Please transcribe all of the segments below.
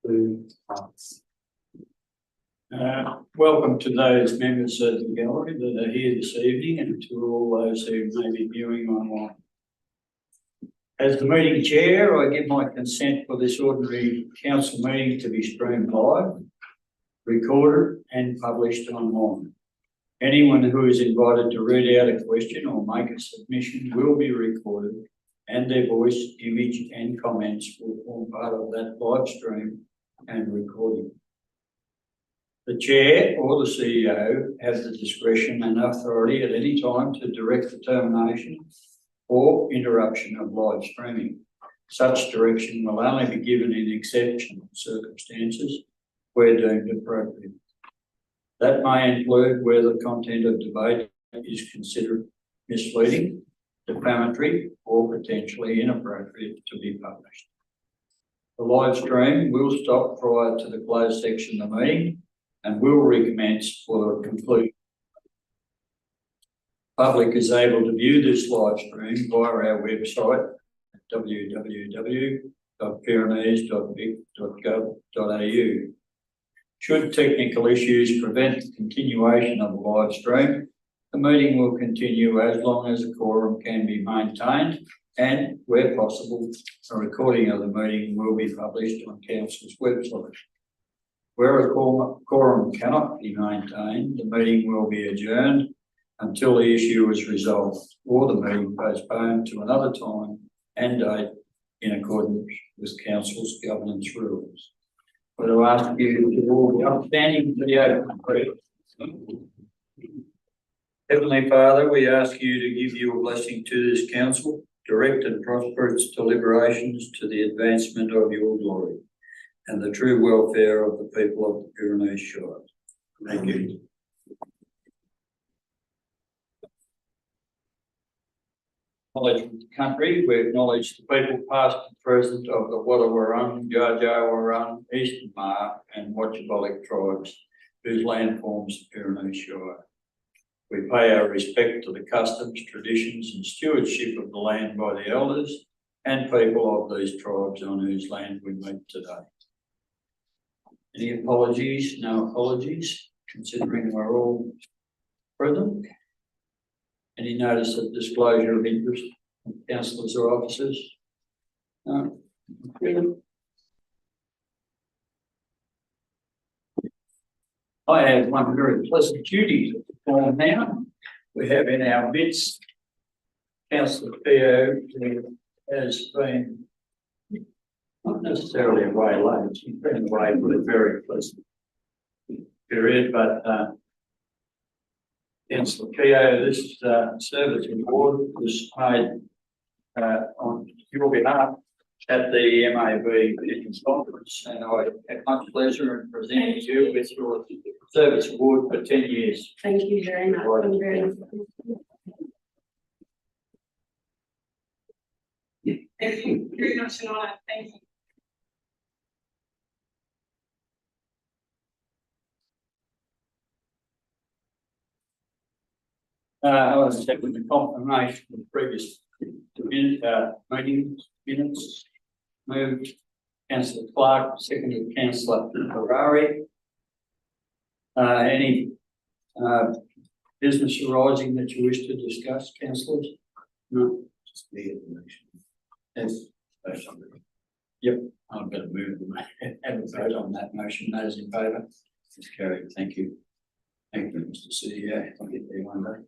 2 months. Welcome to those members of the gallery that are here this evening and to all those who may be viewing online. As the meeting chair, I give my consent for this ordinary council meeting to be streamed live, recorded and published online. Anyone who is invited to read out a question or make a submission will be recorded, and their voice, image and comments will form part of that live stream and recording. The chair or the CEO has the discretion and authority at any time to direct the termination or interruption of live streaming. Such direction will only be given in exceptional circumstances where deemed appropriate. That may include where the content of debate is considered misleading, defamatory, or potentially inappropriate to be published. The live stream will stop prior to the closed section of the meeting and will recommence for the conclusion. Public is able to view this live stream via our website at www.pyrenees.vic.gov.au. Should technical issues prevent the continuation of the live stream, the meeting will continue as long as a quorum can be maintained, and where possible, a recording of the meeting will be published on Council's website. Where a quorum cannot be maintained, the meeting will be adjourned until the issue is resolved, or the meeting postponed to another time and date in accordance with Council's governance rules. But I ask you to all be upstanding for the open prayer. Heavenly Father, we ask you to give your blessing to this council, direct and prosper its deliberations to the advancement of your glory and the true welfare of the people of the Pyrenees Shire. Thank you. Acknowledge the country. We acknowledge the people past and present of the Wadawurrung, Dja-dja-wurrung, Eastern Mar and Wotjobaluk tribes whose land forms the Pyrenees Shire. We pay our respect to the customs, traditions and stewardship of the land by the elders and people of these tribes on whose land we meet today. Any apologies? No apologies, considering we're all present. Any notice of disclosure of interest from councillors or officers? No. I have one very pleasant duty to perform now. We have in our midst Councillor Theo, who has been not necessarily away late, he's been away for a very pleasant period, but Councillor Keogh, this service award was made on your behalf at the MAB Business Conference, and I have much pleasure in presenting you with your service award for 10 years. Thank you very much. I'm very Thank you very much, an honour. Thank you. I was with the confirmation of the previous meeting minutes. Moved Councillor Clark, seconded Councillor Ferrari. Any business arising that you wish to discuss, councillors? No, just the information. Yes. Yep, I'm going to move have a vote on that motion. Those in favour? It's carried. Thank you. Thank you, Mr. CEO. I'll get there one day.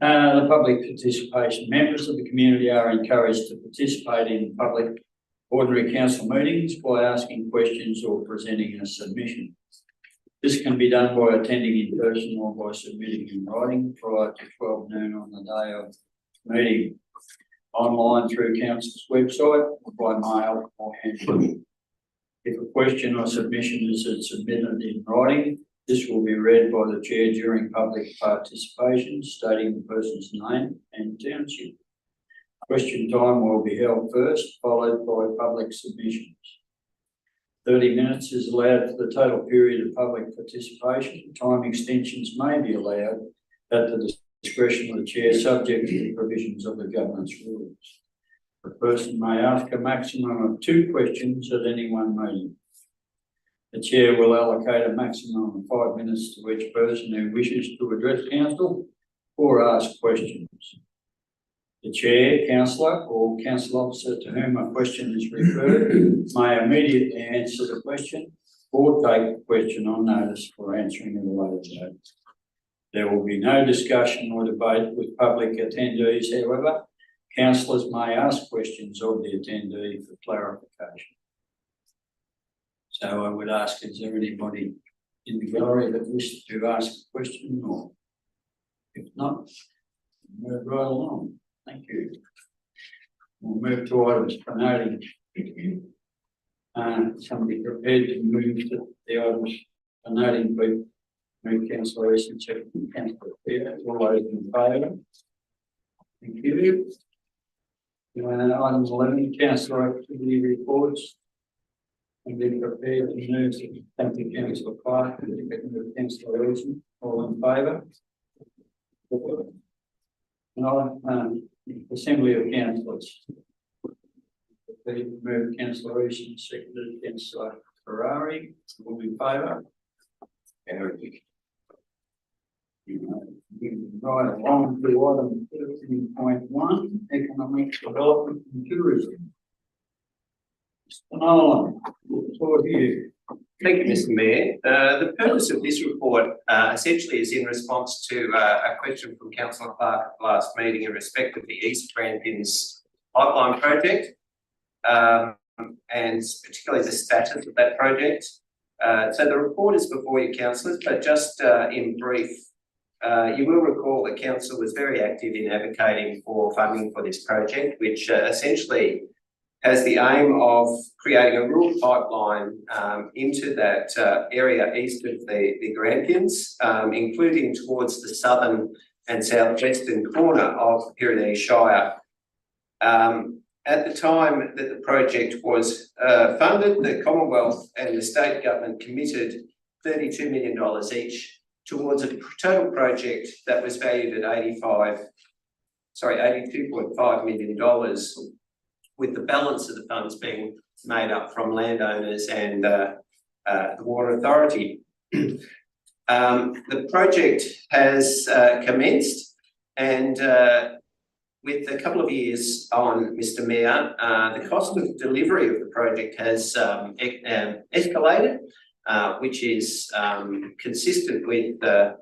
The public participation. Members of the community are encouraged to participate in public ordinary council meetings by asking questions or presenting a submission. This can be done by attending in person or by submitting in writing prior to 12 noon on the day of the meeting, online through council's website or by mail or handwritten. If a question or submission is submitted in writing, this will be read by the chair during public participation, stating the person's name and township. Question time will be held first, followed by public submissions. 30 minutes is allowed for the total period of public participation. Time extensions may be allowed at the discretion of the chair, subject to the provisions of the governance rules. The person may ask a maximum of 2 questions at any one meeting. The chair will allocate a maximum of 5 minutes to each person who wishes to address council or ask questions. The chair, councillor or council officer to whom a question is referred may immediately answer the question or take the question on notice for answering at a later date. There will be no discussion or debate with public attendees. However, councillors may ask questions of the attendee for clarification. So I would ask, is there anybody in the gallery that wishes to ask a question, or if not, move right along. Thank you. We'll move to items for noting. Somebody prepared to move to the items for noting, please. Move councillor Easton, second councillor Peter. All those in favour? Thank you. Item 11, councillor activity reports. And be prepared to move. Thank you, councillor Clark. Councillor Easton. All in favour? Assembly of councillors. Move councillor Easton, seconded councillor Ferrari. All in favour? Right along to item 13.1, economic development and tourism. Mr. Nolan, for you. Thank you, Mr. Mayor. The purpose of this report essentially is in response to a question from Councillor Clark at the last meeting in respect of the East Grampians pipeline project, and particularly the status of that project. So the report is before you, councillors, but just in brief, you will recall the council was very active in advocating for funding for this project, which essentially has the aim of creating a rural pipeline into that area east of the Grampians, including towards the southern and southwestern corner of the Pyrenees Shire. At the time that the project was funded, the Commonwealth and the state government committed $32 million each towards a total project that was valued at $82.5 million, with the balance of the funds being made up from landowners and the Water Authority. The project has commenced, and with a couple of years on, Mr. Mayor, the cost of delivery of the project has escalated, which is consistent with the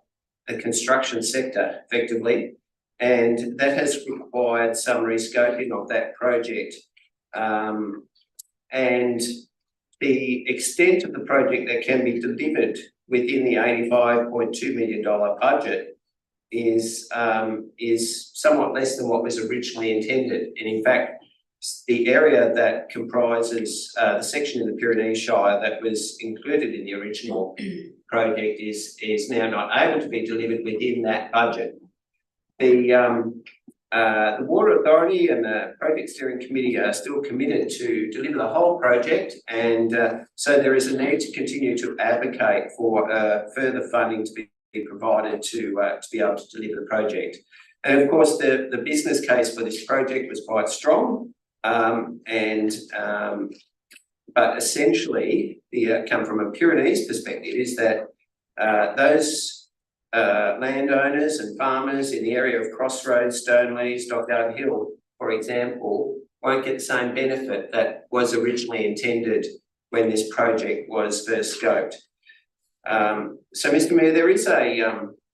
construction sector effectively, and that has required some rescoping of that project. And the extent of the project that can be delivered within the $85.2 million budget is somewhat less than what was originally intended. And in fact, the area that comprises the section in the Pyrenees Shire that was included in the original project is now not able to be delivered within that budget. The Water Authority and the Project Steering Committee are still committed to deliver the whole project, and so there is a need to continue to advocate for further funding to be provided to be able to deliver the project. And of course, the business case for this project was quite strong, but essentially the outcome from a Pyrenees perspective is that those landowners and farmers in the area of Crossroads, Stoneleys, Stockdale Hill, for example, won't get the same benefit that was originally intended when this project was first scoped. So, Mr. Mayor, there is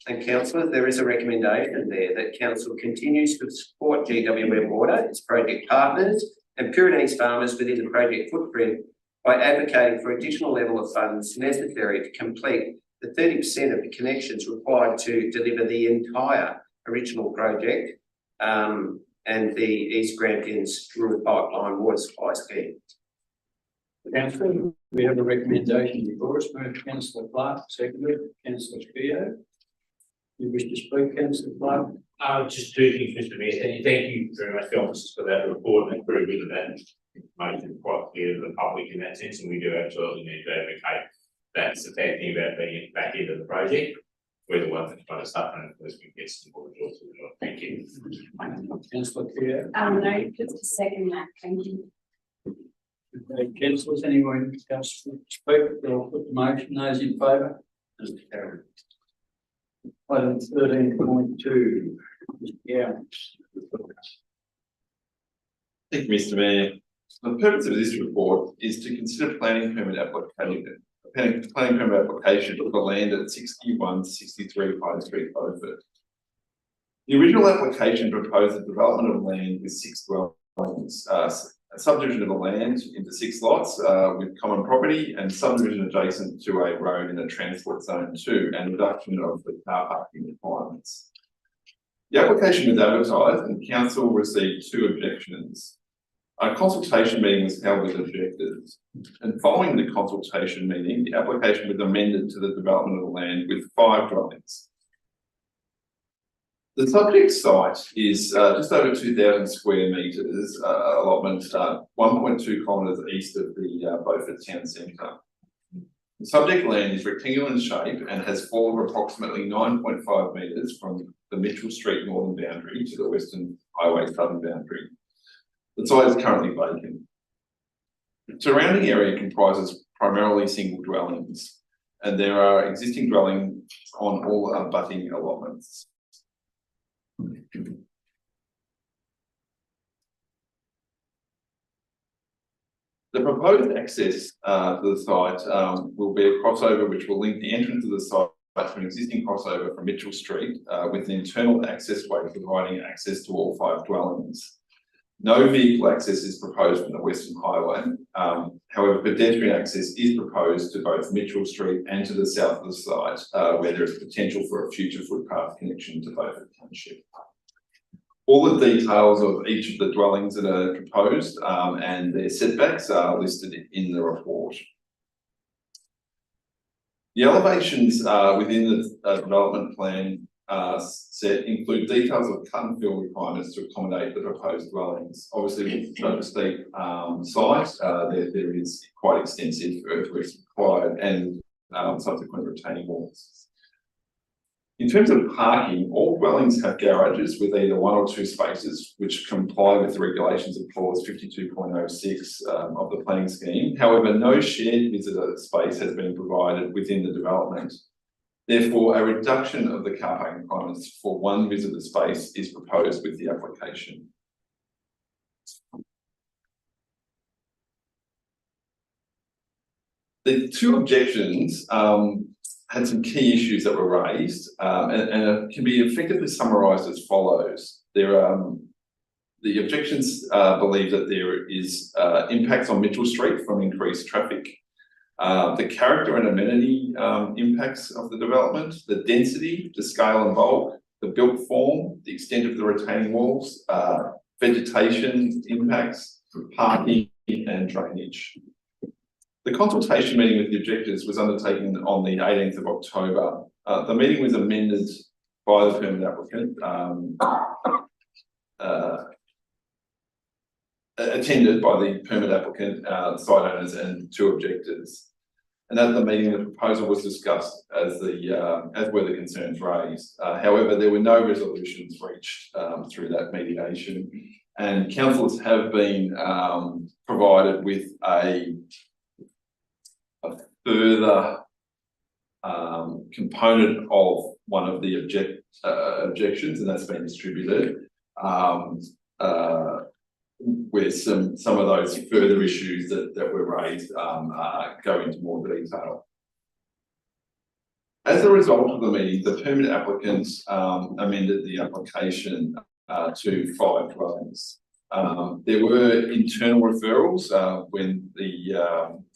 and councillors, there is a recommendation there that council continues to support GWM Water, its project partners, and Pyrenees farmers within the project footprint by advocating for additional level of funds necessary to complete the 30% of the connections required to deliver the entire original project and the East Grampians Rural Pipeline Water Supply Scheme. Councillor, we have a recommendation before us. Move Councillor Clark, seconded Councillor Spio. You wish to speak, Councillor Clark? Just 2 things, Mr. Mayor. Thank you very much, the officers, for that report, and very good of that information, quite clear to the public in that sense, and we do absolutely need to advocate. That's the bad thing about being at the back end of the project. we're the ones that try to start and as we get some more resources. Thank you. Councillor Kerr. No, just a second that, thank you. Okay, councillors, anyone else to speak or put the motion? Those in favour? Item 13.2. Yeah. Thank you, Mr. Mayor. The purpose of this report is to consider planning permit application for the land at 6163 High Street, Beaufort. The original application proposed the development of land with 6 dwellings, a subdivision of the land into 6 lots with common property and subdivision adjacent to a road in a transport zone 2 and reduction of the car parking requirements. The application was advertised and council received 2 objections. A consultation meeting was held with objectors, and following the consultation meeting, the application was amended to the development of the land with 5 dwellings. The subject site is just over 2,000 square metres allotment, 1.2 kilometres east of the Beaufort town centre. The subject land is rectangular in shape and has fallen approximately 9.5 metres from the Mitchell Street northern boundary to the Western Highway southern boundary. The site is currently vacant. The surrounding area comprises primarily single dwellings, and there are existing dwellings on all abutting allotments. The proposed access to the site will be a crossover which will link the entrance of the site to an existing crossover from Mitchell Street with an internal access way providing access to all 5 dwellings. No vehicle access is proposed from the Western Highway. However, pedestrian access is proposed to both Mitchell Street and to the south of the site, where there is potential for a future footpath connection to both the township. All the details of each of the dwellings that are proposed and their setbacks are listed in the report. The elevations within the development plan set include details of cut and fill requirements to accommodate the proposed dwellings. Obviously, with such a steep site, there is quite extensive earthworks required and subsequent retaining walls. In terms of parking, all dwellings have garages with either 1 or 2 spaces, which comply with the regulations of clause 52.06 of the planning scheme. However, no shared visitor space has been provided within the development. Therefore, a reduction of the car parking requirements for 1 visitor space is proposed with the application. The 2 objections had some key issues that were raised and can be effectively summarised as follows. The objections believe that there is impacts on Mitchell Street from increased traffic, the character and amenity impacts of the development, the density, the scale and bulk, the built form, the extent of the retaining walls, vegetation impacts, parking and drainage. The consultation meeting with the objectors was undertaken on the 18th of October. The meeting was amended by the permit applicant, attended by the permit applicant, site owners and 2 objectors. And at the meeting, the proposal was discussed as were the concerns raised. However, there were no resolutions reached through that mediation, and councillors have been provided with a further component of one of the objections, and that's been distributed, where some of those further issues that were raised go into more detail. As a result of the meeting, the permit applicants amended the application to 5 dwellings. There were internal referrals when the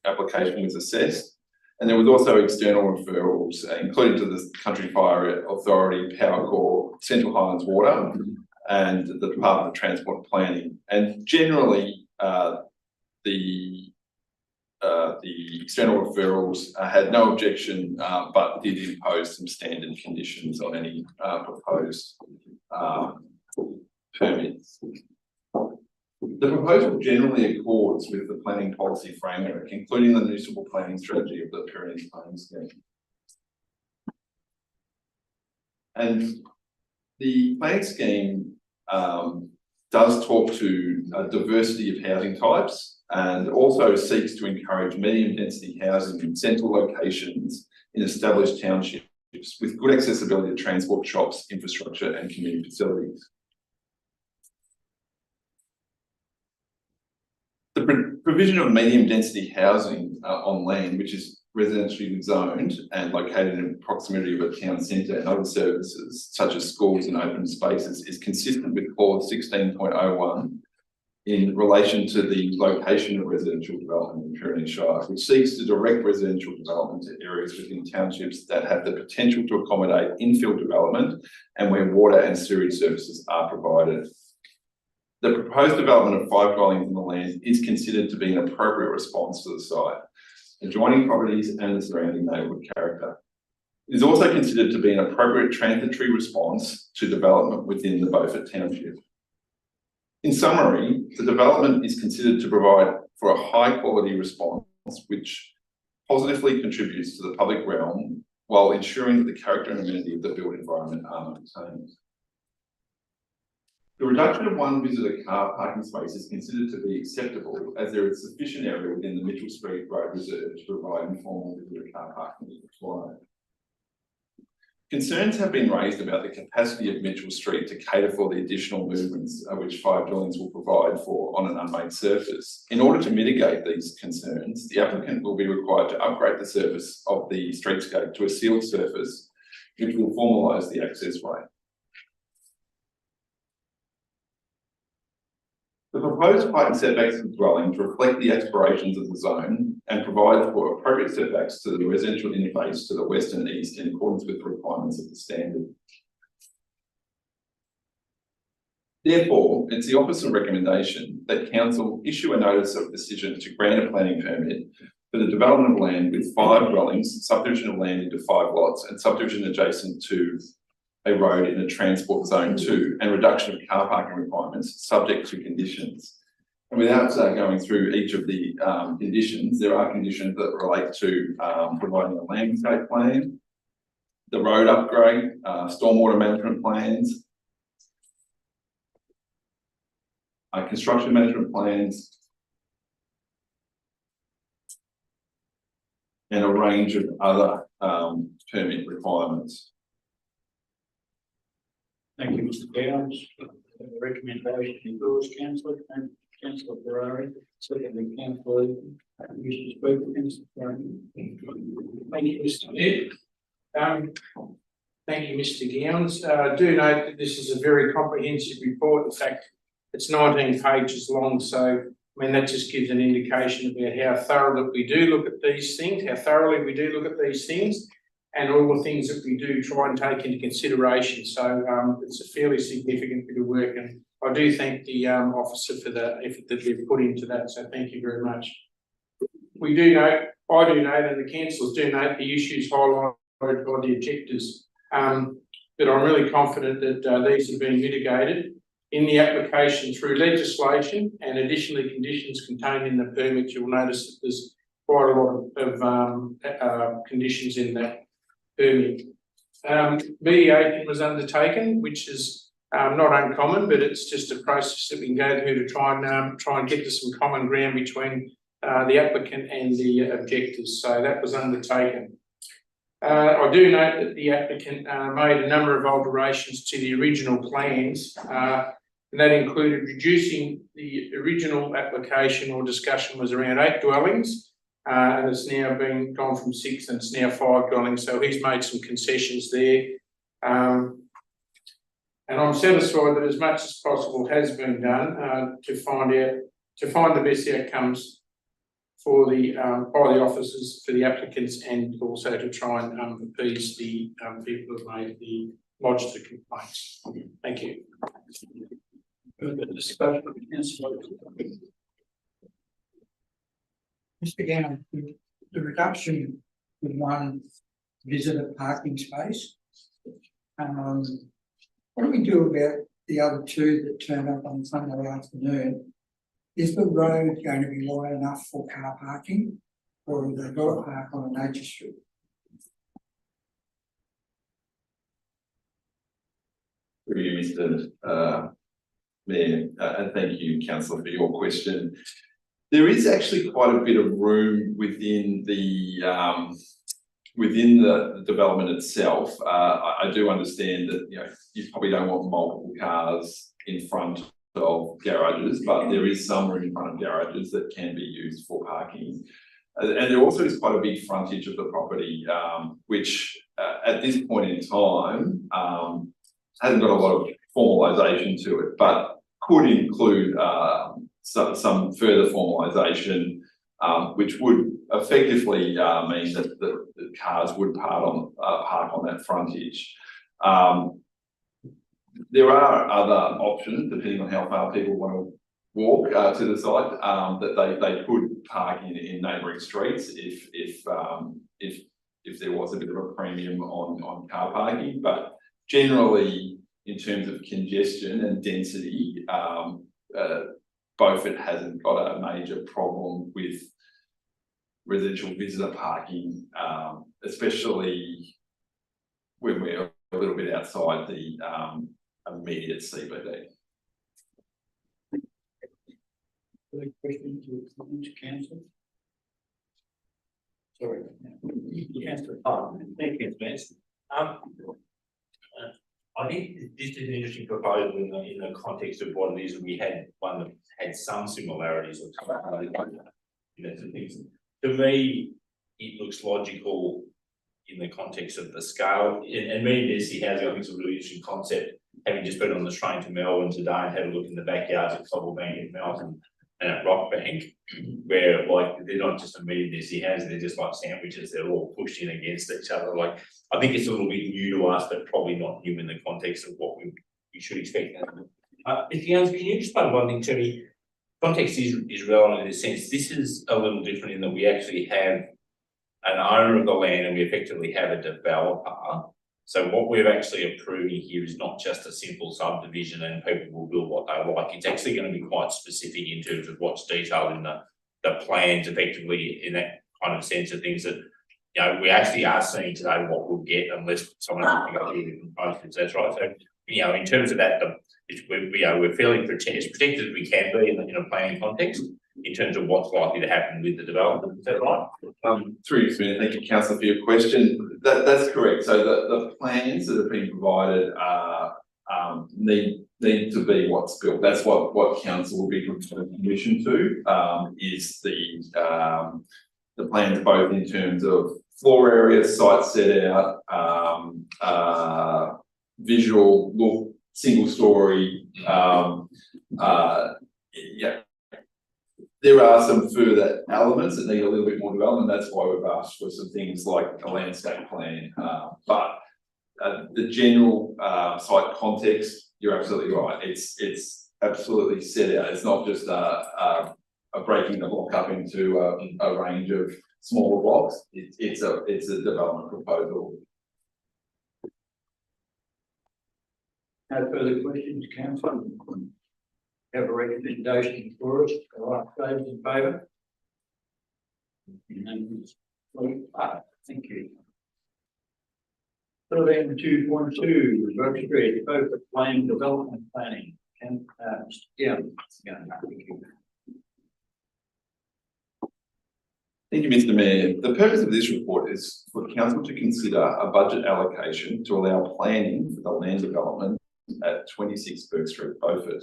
application was assessed, and there was also external referrals, including to the Country Fire Authority, Powercor, Central Highlands Water, and the Department of Transport and Planning. And generally, the external referrals had no objection, but did impose some standard conditions on any proposed permits. The proposal generally accords with the planning policy framework, including the municipal planning strategy of the Pyrenees planning scheme. And the plan scheme does talk to a diversity of housing types and also seeks to encourage medium density housing in central locations in established townships with good accessibility to transport, shops, infrastructure and community facilities. The provision of medium density housing on land which is residentially zoned and located in proximity of a town centre and other services such as schools and open spaces is consistent with clause 16.01 in relation to the location of residential development in Pyrenees Shire, which seeks to direct residential development to areas within townships that have the potential to accommodate infill development and where water and sewage services are provided. The proposed development of 5 dwellings on the land is considered to be an appropriate response to the site, adjoining properties and the surrounding neighbourhood character. It is also considered to be an appropriate transitory response to development within the Beaufort Township. In summary, the development is considered to provide for a high quality response which positively contributes to the public realm while ensuring that the character and amenity of the built environment are maintained. The reduction of 1 visitor car parking space is considered to be acceptable as there is sufficient area within the Mitchell Street Road Reserve to provide informal visitor car parking if required. Concerns have been raised about the capacity of Mitchell Street to cater for the additional movements which 5 dwellings will provide for on an unmade surface. In order to mitigate these concerns, the applicant will be required to upgrade the surface of the streetscape to a sealed surface which will formalise the access way. The proposed height and setbacks of the dwellings reflect the aspirations of the zone and provide for appropriate setbacks to the residential interface to the west and east in accordance with the requirements of the standard. Therefore, it's the officer's recommendation that council issue a notice of decision to grant a planning permit for the development of land with 5 dwellings, subdivision of land into 5 lots and subdivision adjacent to a road in a transport zone 2 and reduction of car parking requirements subject to conditions. And without going through each of the conditions, there are conditions that relate to providing a landscape plan, the road upgrade, stormwater management plans, construction management plans, and a range of other permit requirements. Thank you, Mr. Downs. The recommendation endorse, Councillor and Councillor Ferrari. Secondly, Councillor Mr. Speaker, Councillor Ferrari. Thank you, Mr. Mayor. Thank you, Mr. Downs. Do note that this is a very comprehensive report. In fact, it's 19 pages long, so I mean that just gives an indication about how thorough we do look at these things, how thoroughly we do look at these things. And all the things that we do try and take into consideration. So it's a fairly significant bit of work, and I do thank the officer for the effort that they've put into that. So thank you very much. We do note, I do note, and the councillors do note the issues highlighted by the objectives. But I'm really confident that these have been mitigated in the application through legislation and additionally conditions contained in the permit. You'll notice that there's quite a lot of conditions in that permit. Mediation was undertaken, which is not uncommon, but it's just a process that we can go through to try and get to some common ground between the applicant and the objectors. So that was undertaken. I do note that the applicant made a number of alterations to the original plans, and that included reducing the original application or discussion was around 8 dwellings. And it's now been gone from 6 and it's now 5 dwellings. So he's made some concessions there. And I'm satisfied that as much as possible has been done to find the best outcomes for the by the officers, for the applicants, and also to try and appease the people who have made the lodged the complaints. Thank you. Mr. Gowan, the reduction of 1 visitor parking space, what do we do about the other 2 that turn up on Sunday afternoon? Is the road going to be wide enough for car parking, or have they got to park on a nature street? Through you, Mr. Mayor, and thank you, councillor, for your question. There is actually quite a bit of room within the development itself. I do understand that, you know, you probably don't want multiple cars in front of garages, but there is some room in front of garages that can be used for parking. And there also is quite a big frontage of the property, which at this point in time hasn't got a lot of formalisation to it, but could include some further formalisation, which would effectively mean that the cars would park on that frontage. There are other options, depending on how far people want to walk to the site, that they could park in neighbouring streets if there was a bit of a premium on car parking. But generally, in terms of congestion and density, Beaufort hasn't got a major problem with residential visitor parking, especially when we're a little bit outside the immediate CBD. Further questions or comments, council? Sorry. Councillor. Thank you, Vance. I think this is an interesting proposal in the context of what it is. We had one that had some similarities or some things. To me, it looks logical in the context of the scale. And me, density housing, I think, is a really interesting concept. Having just been on the train to Melbourne today and had a look in the backyards at Cobblebank in Melbourne and at Rockbank, where like they're not just a medium density housing, they're just like sandwiches, they're all pushed in against each other. Like, I think it's a little bit new to us, but probably not new in the context of what we should expect. Mr. Youngs, can you explain one thing to me? Context is relevant in a sense. This is a little different in that we actually have an owner of the land and we effectively have a developer. So what we're actually approving here is not just a simple subdivision and people will build what they like. It's actually going to be quite specific in terms of what's detailed in the plans, effectively in that kind of sense of things that, you know, we actually are seeing today what we'll get unless someone else can go through the components. That's right. So, you know, in terms of that, we're fairly as protected as we can be in a planning context in terms of what's likely to happen with the development. Is that right? Through you, Smith. Thank you, councillor, for your question. That's correct. So the plans that have been provided need to be what's built. That's what council will be given permission to. Is the plans both in terms of floor area, site set out, visual look, single story. Yeah. There are some further elements that need a little bit more development. That's why we've asked for some things like a landscape plan. But the general site context, you're absolutely right. It's absolutely set out. It's not just a breaking the block up into a range of smaller blocks. It's a development proposal. No further questions, council? Have a recommendation for us. All right, those in favour? Thank you. 13.2.2, Road Street, Beaufort Plain Development Planning. Thank you. Thank you, Mr. Mayor. The purpose of this report is for council to consider a budget allocation to allow planning for the land development at 26 Burke Street, Beaufort.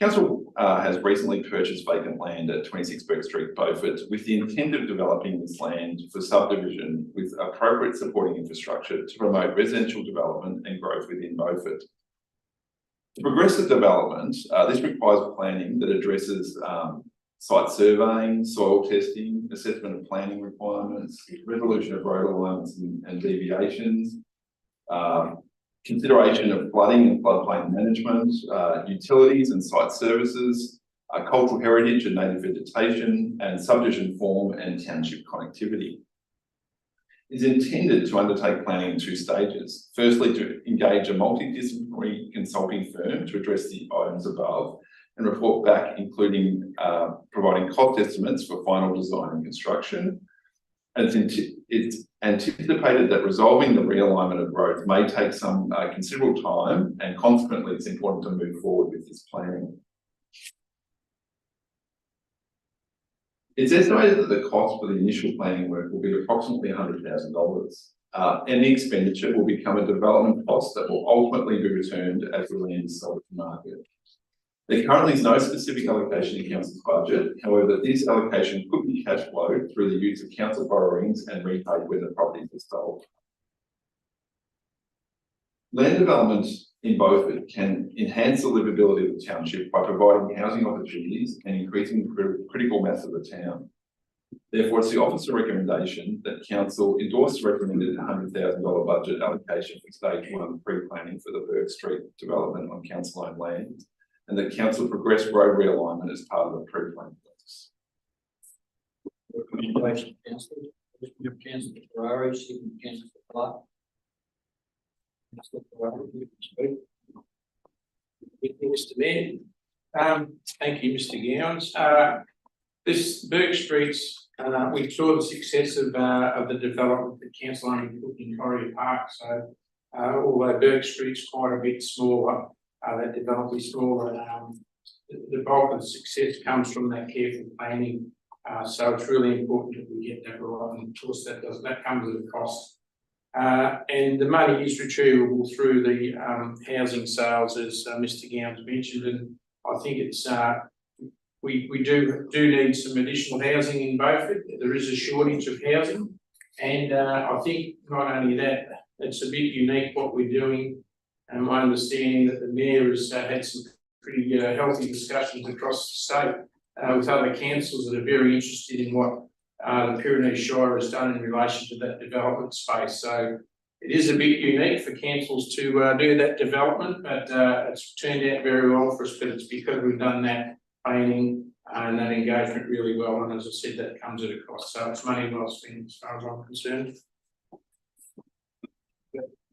Council has recently purchased vacant land at 26 Burke Street, Beaufort, with the intent of developing this land for subdivision with appropriate supporting infrastructure to promote residential development and growth within Beaufort. To progress the development, this requires planning that addresses site surveying, soil testing, assessment of planning requirements, resolution of road alignments and deviations, consideration of flooding and floodplain management, utilities and site services, cultural heritage and native vegetation, and subdivision form and township connectivity. It is intended to undertake planning in two stages. Firstly, to engage a multidisciplinary consulting firm to address the items above and report back, including providing cost estimates for final design and construction. It's anticipated that resolving the realignment of roads may take some considerable time, and consequently it's important to move forward with this planning. It's estimated that the cost for the initial planning work will be approximately $100,000. Any expenditure will become a development cost that will ultimately be returned as the land is sold to market. There currently is no specific allocation in council's budget. However, this allocation could be cash flowed through the use of council borrowings and repaid when the properties are sold. Land development in Beaufort can enhance the livability of the township by providing housing opportunities and increasing the critical mass of the town. Therefore, it's the officer recommendation that council endorse the recommended $100,000 budget allocation for stage 1 pre-planning for the Burke Street development on council-owned land, and that council progress road realignment as part of the pre-planning process. Recommendation, councillor. Councillor Ferrari, second councillor Clark. Councillor Ferrari, you can speak. Thank you, Mr. Mayor. Thank you, Mr. Gowns. This Burke Street's, we saw the success of the development that council only put in Corrie Park. So, although Burke Street's quite a bit smaller, that development is smaller. The bulk of the success comes from that careful planning. So it's really important that we get that right. And of course, that comes at a cost. And the money is retrievable through the housing sales, as Mr. Gowns mentioned. And I think it's we do need some additional housing in Beaufort. There is a shortage of housing, and I think not only that, it's a bit unique what we're doing. And my understanding that the mayor has had some pretty healthy discussions across the state with other councils that are very interested in what the Pyrenees Shire has done in relation to that development space. So it is a bit unique for councils to do that development, but it's turned out very well for us. But it's because we've done that planning and that engagement really well. And as I said, that comes at a cost. So it's money well spent as far as I'm concerned.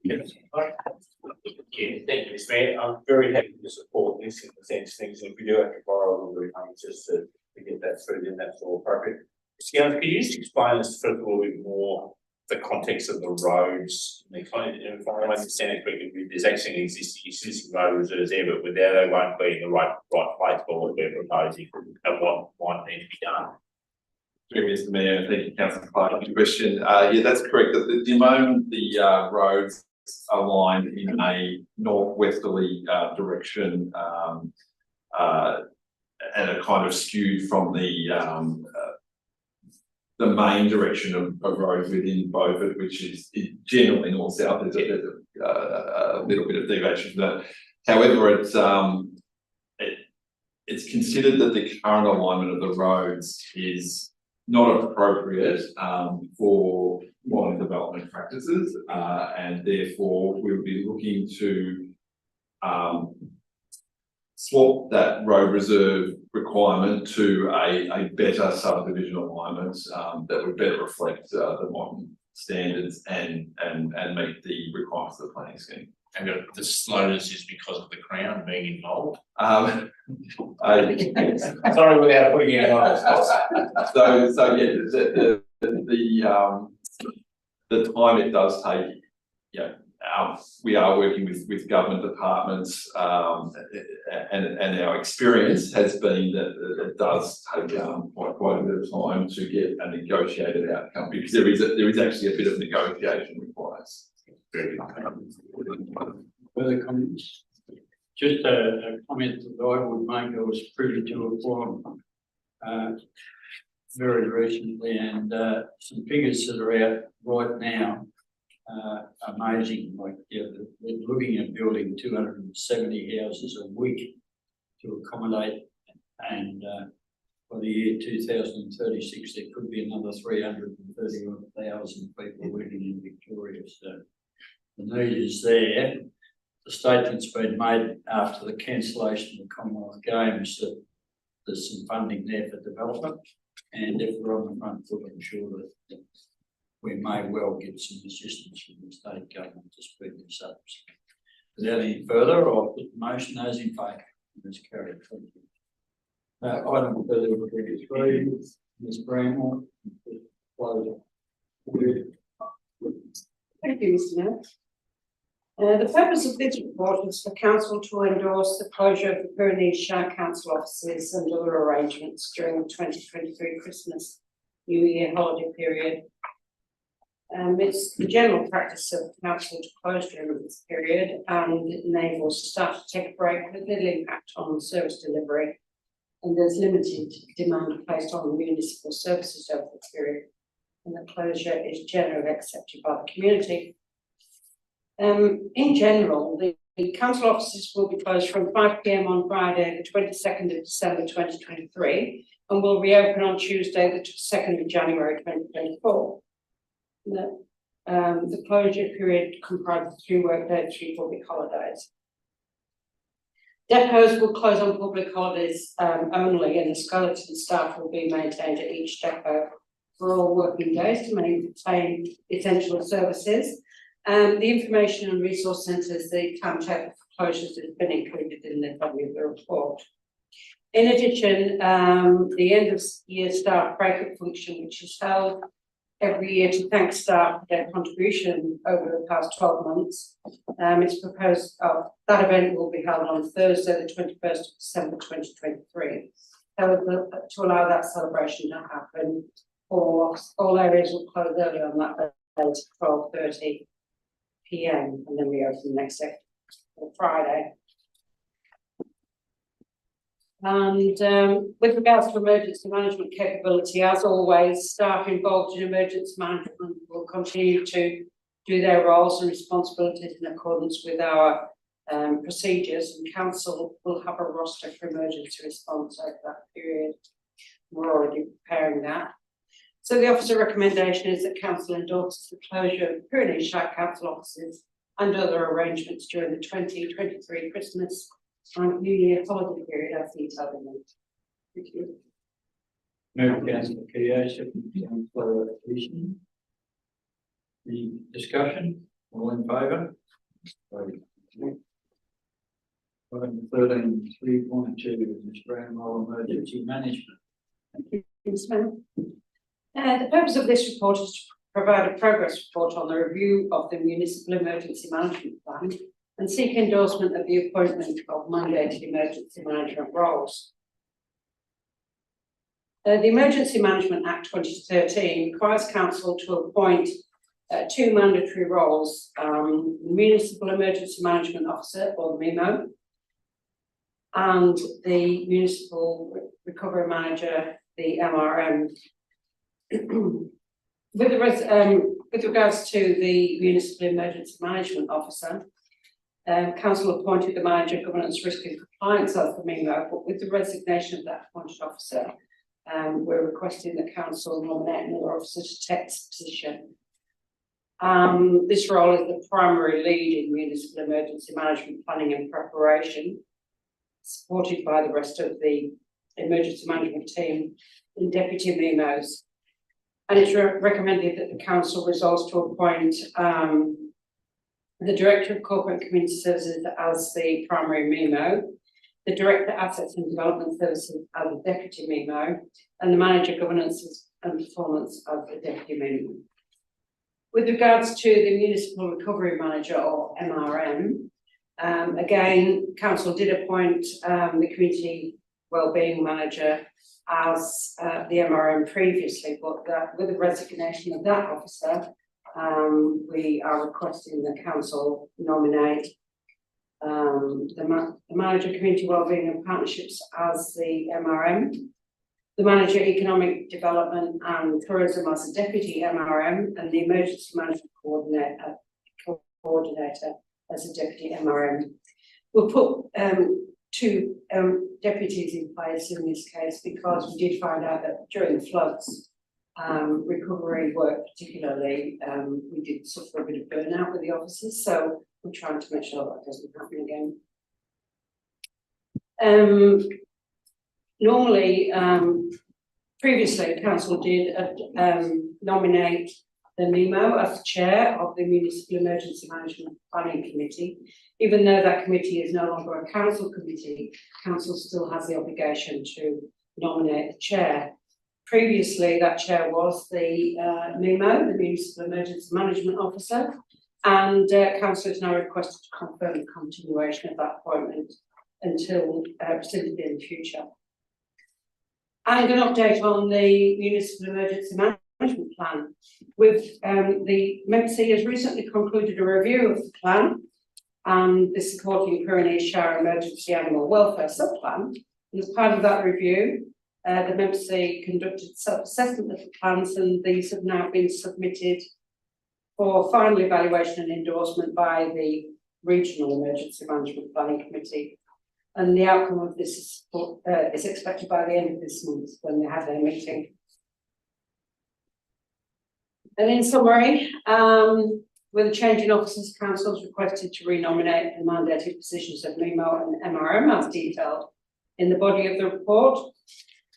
Yes. Yeah, thank you, Mr. Mayor. I'm very happy to support this in the sense things. If we do have to borrow a little bit of money just to get that through, then that's all appropriate. Mr. Can you just explain us for a little bit more the context of the roads? If I understand it correctly, there's actually an existing road reserves there, but they won't be in the right place for what we're proposing and what might need to be done. Mr. Mayor, thank you, Councillor Clark, for your question. Yeah, that's correct. At the moment, the roads are lined in a northwesterly direction and are kind of skewed from the main direction of roads within Beaufort, which is generally north-south. There's a little bit of deviation from that. However, it's considered that the current alignment of the roads is not appropriate for modern development practices, and therefore we'll be looking to swap that road reserve requirement to a better subdivision alignment that would better reflect the modern standards and meet the requirements of the planning scheme. And the slowness is because of the Crown being involved. Sorry, without putting it on. So yeah, the time it does take, yeah. We are working with government departments, and our experience has been that it does take quite a bit of time to get a negotiated outcome, because there is actually a bit of negotiation required. Further comments? Just a comment that I would make. I was privy to a forum very recently, and some figures that are out right now. Amazing, like they're looking at building 270 houses a week to accommodate, and by the year 2036 there could be another 330,000 people living in Victoria. So the need is there. The statement's been made after the cancellation of the Commonwealth Games that there's some funding there for development, and if we're on the front foot, I'm sure that we may well get some assistance from the state government to speed this up. Without any further, I'll put the motion. Those in favour? Ms. carried. Thank you. Item 33, Ms. Bramwell. Close. Mr Mayor. The purpose of this report is for Council to endorse the closure of the Pyrenees Shire Council offices and other arrangements during the 2023 Christmas New Year holiday period. It's the general practice of council to close during this period and it enables staff to take a break with little impact on service delivery. And there's limited demand placed on municipal services over the period. And the closure is generally accepted by the community. In general, the council offices will be closed from 5 p.m. on Friday, the 22nd of December 2023, and will reopen on Tuesday, the 2nd of January 2024. The closure period comprises 3 work days, 3 public holidays. Depots will close on public holidays only, and the skeleton staff will be maintained at each depot for all working days to maintain essential services. The information and resource centres, the timetable for closures has been included in the body of the report. In addition, the end of year staff break-up function, which is held every year to thank staff for their contribution over the past 12 months. It's proposed that event will be held on Thursday, the 21st of December 2023. However, to allow that celebration to happen, all areas will close early on that day to 12:30 p.m. and then we open the next day on Friday. And with regards to emergency management capability, as always, staff involved in emergency management will continue to do their roles and responsibilities in accordance with our procedures, and council will have a roster for emergency response over that period. We're already preparing that. So the officer recommendation is that council endorses the closure of Pyrenees Shire Council offices and other arrangements during the 2023 Christmas and New Year holiday period as detailed in it. Thank you. Move councillor Keogh, second councillor Keating. Any discussion? All in favour? Item 13, 3.2, Ms. Brownlow, emergency management. Thank you, Mr. Mayor. The purpose of this report is to provide a progress report on the review of the Municipal Emergency Management Plan and seek endorsement of the appointment of mandated emergency management roles. The Emergency Management Act 2013 requires council to appoint 2 mandatory roles, Municipal Emergency Management Officer, or MIMO, and the Municipal Recovery Manager, the MRM. With regards to the Municipal Emergency Management Officer, council appointed the Manager, Governance, Risk and Compliance as the MIMO, but with the resignation of that appointed officer, we're requesting the council nominate another officer to take this position. This role is the primary lead in municipal emergency management planning and preparation, supported by the rest of the emergency management team and deputy MIMOs. And it's recommended that the council resolves to appoint the Director of Corporate and Community Services as the primary MIMO, the Director of Assets and Development Services as the Deputy MIMO, and the Manager Governance and Performance as the Deputy MIMO. With regards to the Municipal Recovery Manager, or MRM, again, council did appoint the Community Wellbeing Manager as the MRM previously, but with the resignation of that officer, we are requesting the council nominate the Manager Community Wellbeing and Partnerships as the MRM, the Manager Economic Development and Tourism as the Deputy MRM, and the Emergency Management Coordinator as the Deputy MRM. We'll put 2 deputies in place in this case because we did find out that during the floods, recovery work particularly, we did suffer a bit of burnout with the officers, so we're trying to make sure that doesn't happen again. Normally, previously, council did nominate the MIMO as chair of the Municipal Emergency Management Planning Committee. Even though that committee is no longer a council committee, council still has the obligation to nominate the chair. Previously, that chair was the MIMO, the Municipal Emergency Management Officer, And council is now requested to confirm the continuation of that appointment until rescinded in the future. And an update on the municipal emergency management plan. With the MEMC has recently concluded a review of the plan and the supporting Pyrenees Shire emergency animal welfare subplan. And as part of that review, the MEMC conducted self-assessment of the plans, and these have now been submitted for final evaluation and endorsement by the Regional Emergency Management Planning Committee. And the outcome of this is expected by the end of this month when they have their meeting. And in summary, with a change in officers, council is requested to renominate the mandated positions of MIMO and MRM as detailed in the body of the report.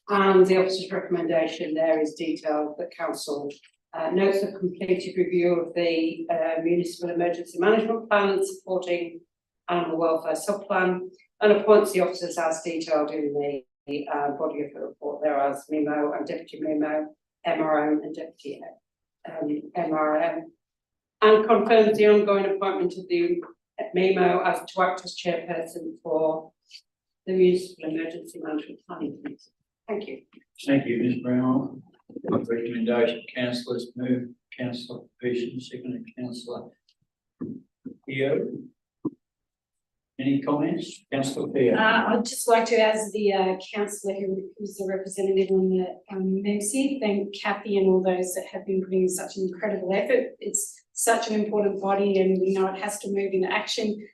And the officer's recommendation there is detailed. The council notes a completed review of the municipal emergency management plan supporting animal welfare subplan, and appoints the officers as detailed in the body of the report there as MIMO and Deputy MIMO, MRM and Deputy MRM, and confirms the ongoing appointment of the MIMO as to act as chairperson for the Municipal Emergency Management Planning Committee. Thank you. Thank you, Ms Brown. Recommendation, councillors move, councillor Pearson, second, councillor Theo. Any comments? Councillor Theo. I'd just like to, as the councillor who's the representative on the MEMC, thank Kathy and all those that have been putting in such an incredible effort. It's such an important body, and we know it has to move into action.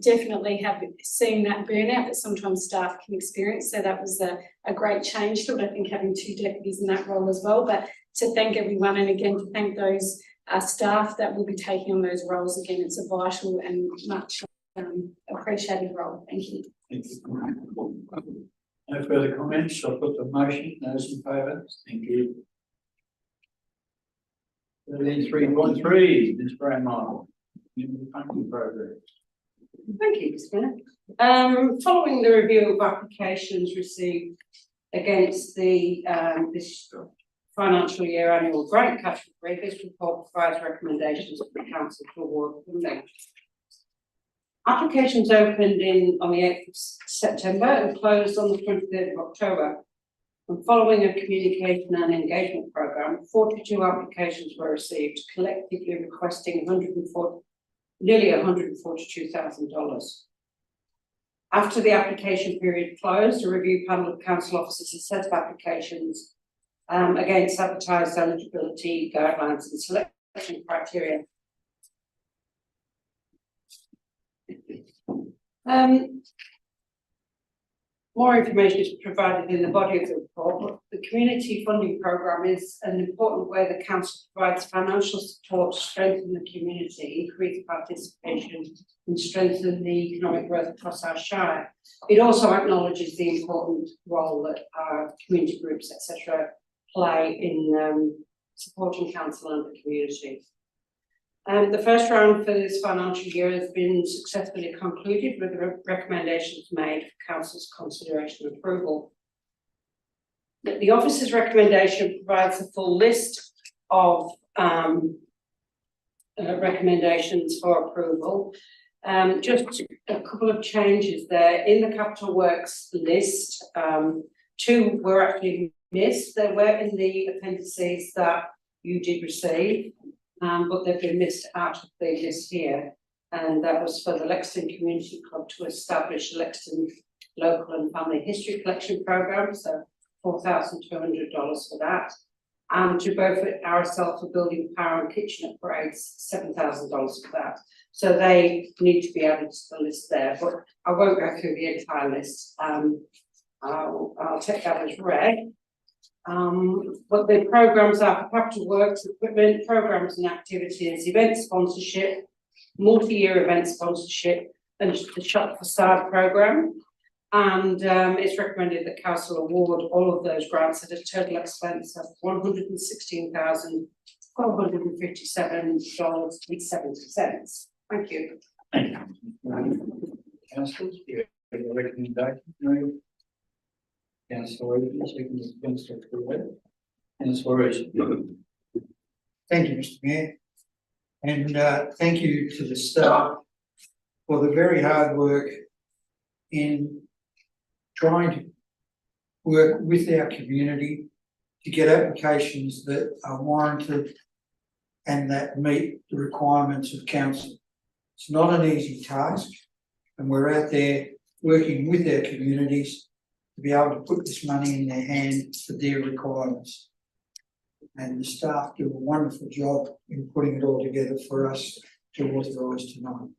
Definitely have seen that burnout that sometimes staff can experience. So that was a great change to it. I think having 2 deputies in that role as well. But to thank everyone, and again to thank those staff that will be taking on those roles again. It's a vital and much appreciated role. Thank you. Thank you. No further comments. I'll put the motion. Those in favour? Thank you. 13.3, Ms Brown, funding program. Thank you, Mr. Mayor. Following the review of applications received against the this financial year annual grant category, this report provides recommendations for the council to award funding. Applications opened on the 8th of September and closed on the 23rd of October. And following a communication and engagement programme, 42 applications were received, collectively requesting nearly $142,000. After the application period closed, a review panel of council officers assessed applications against advertised eligibility guidelines and selection criteria. More information is provided in the body of the report, but the community funding programme is an important way the council provides financial support to strengthen the community, increase participation and strengthen the economic growth across our shire. It also acknowledges the important role that our community groups, etc., play in supporting council and the community. The first round for this financial year has been successfully concluded with the recommendations made for council's consideration and approval. The officer's recommendation provides a full list of recommendations for approval. Just a couple of changes there. In the capital works list, 2 were actually missed. They were in the appendices that you did receive. But they've been missed out of the list here, and that was for the Lexington Community Club to establish the Lexington Local and Family History Collection Programme, so $4,200 for that, and to both ourselves for building power and kitchen upgrades, $7,000 for that. So they need to be added to the list there, but I won't go through the entire list. I'll take that as read. But the programmes are for capital works, equipment, programmes and activities, event sponsorship, multi-year event sponsorship, and the shop facade programme. And it's recommended that council award all of those grants at a total expense of $116,457.70. Thank you. Thank you. Councillors, do you have a recommendation? No. Councillor Reed, second, Councillor Couillard. Councillor Reed. Thank you, Mr. Mayor. And thank you to the staff for the very hard work in trying to work with our community to get applications that are warranted and that meet the requirements of council. It's not an easy task, and we're out there working with our communities to be able to put this money in their hands for their requirements. And the staff do a wonderful job in putting it all together for us to authorise tonight.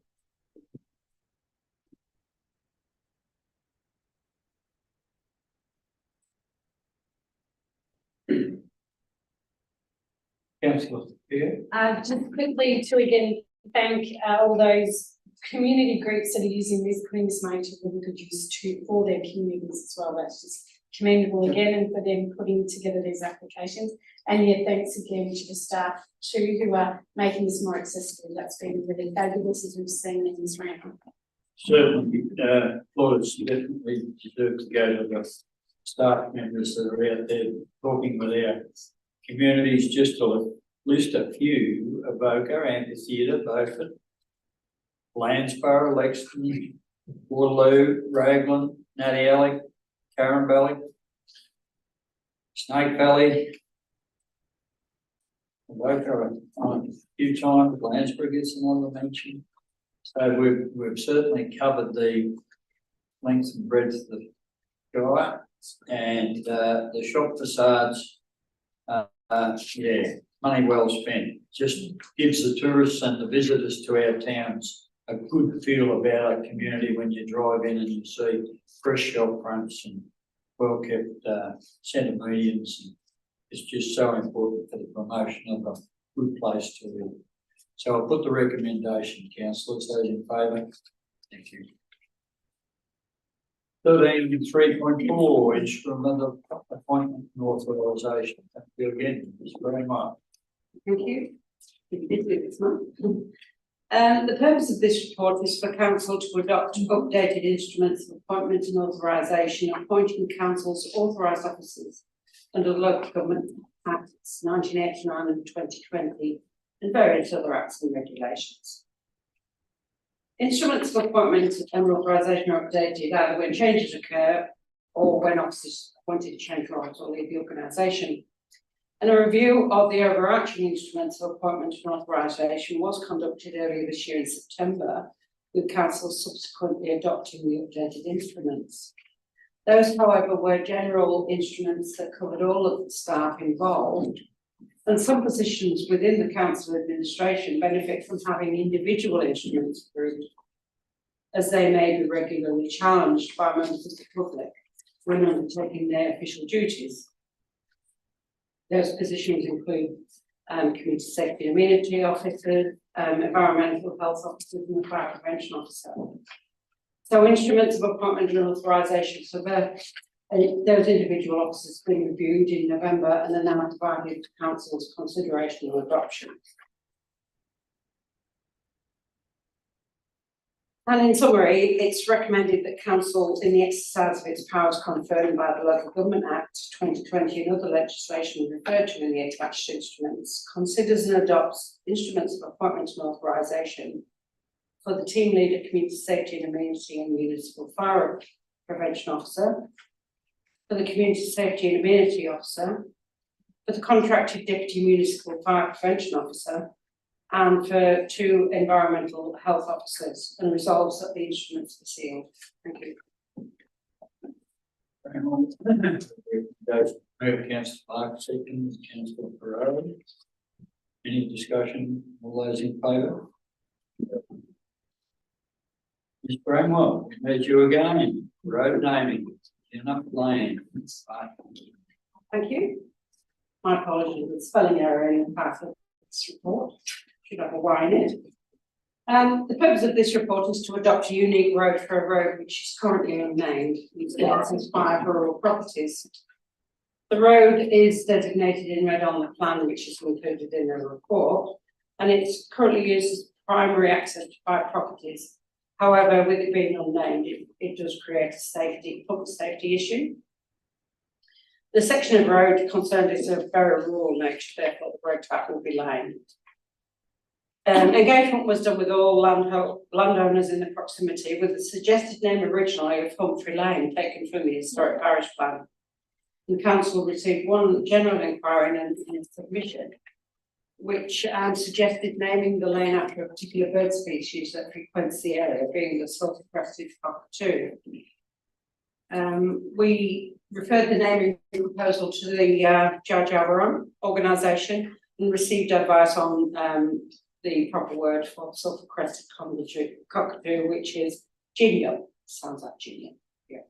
Councillor, yeah, Just quickly to again thank all those community groups that are using this Pyrenees money to really good use for their communities as well. That's just commendable again, and for them putting together these applications. And yeah, thanks again to the staff too who are making this more accessible. That's been really fabulous as we've seen in this round. certainly, Florida's definitely deserve to go to the staff members that are out there talking with our communities. Just to list a few: Avoca, Amphitheatre, Beaufort, Landsborough, Lexington, Waterloo, Raglan, Natty Alley, Carron Valley, Snake Valley. Avoca a few times, Landsborough gets another mention. So we've certainly covered the length and breadth of the Shire, and the shop facades. Yeah, money well spent. Just gives the tourists and the visitors to our towns a good feel about our community when you drive in and you see fresh shop fronts and well kept centre medians. It's just so important for the promotion of a good place to live. So I'll put the recommendation, councillors, those in favour. Thank you. 13.3.4, instrument of appointment and authorisation. Thank you again, Ms. Graham. Thank you. We did it this month. The purpose of this report is for council to adopt updated instruments of appointment and authorisation, appointing council's authorised officers under the Local Government Acts 1989 and 2020 and various other acts and regulations. Instruments of appointment and authorisation are updated either when changes occur or when officers are appointed to change roles or leave the organisation. And a review of the overarching instruments of appointment and authorisation was conducted earlier this year in September, with council subsequently adopting the updated instruments. Those, however, were general instruments that covered all of the staff involved, and some positions within the council administration benefit from having individual instruments approved, as they may be regularly challenged by members of the public when undertaking their official duties. Those positions include community safety and amenity officers, environmental health officers, and the fire prevention officer. So instruments of appointment and authorisation for those individual officers have been reviewed in November and are now provided to council's consideration and adoption. And in summary, it's recommended that council, in the exercise of its powers conferred by the Local Government Act 2020 and other legislation referred to in the attached instruments, considers and adopts instruments of appointment and authorisation for the team leader, community safety and amenity and municipal fire prevention officer, for the community safety and amenity officer, for the contracted deputy municipal fire prevention officer, and for 2 environmental health officers, and resolves that the instruments are sealed. Thank you. Councillor Clark, second, Councillor Ferraro. Any discussion? All those in favour? Ms. Bramwell, there's you again. Road naming, enough land. Thank you. My apologies for the spelling error in the part of this report. Should have a Y in it. The purpose of this report is to adopt a unique road for a road which is currently unnamed. It's licensed by rural properties. The road is designated in red on the plan, which is included in the report, and it's currently used as primary access by properties. However, with it being unnamed, it does create a public safety issue. The section of road concerned is of very rural nature, therefore the road track will be lane. Engagement was done with all landowners in the proximity, with the suggested name originally of Humphrey Lane taken from the historic parish plan. The council received one general inquiry and a submission, which suggested naming the lane after a particular bird species that frequents the area, being the sulphur-crested cockatoo. We referred the naming proposal to the Jar Jar organisation and received advice on the proper word for sulphur-crested cockatoo, which is genial. Sounds like genial. Yeah.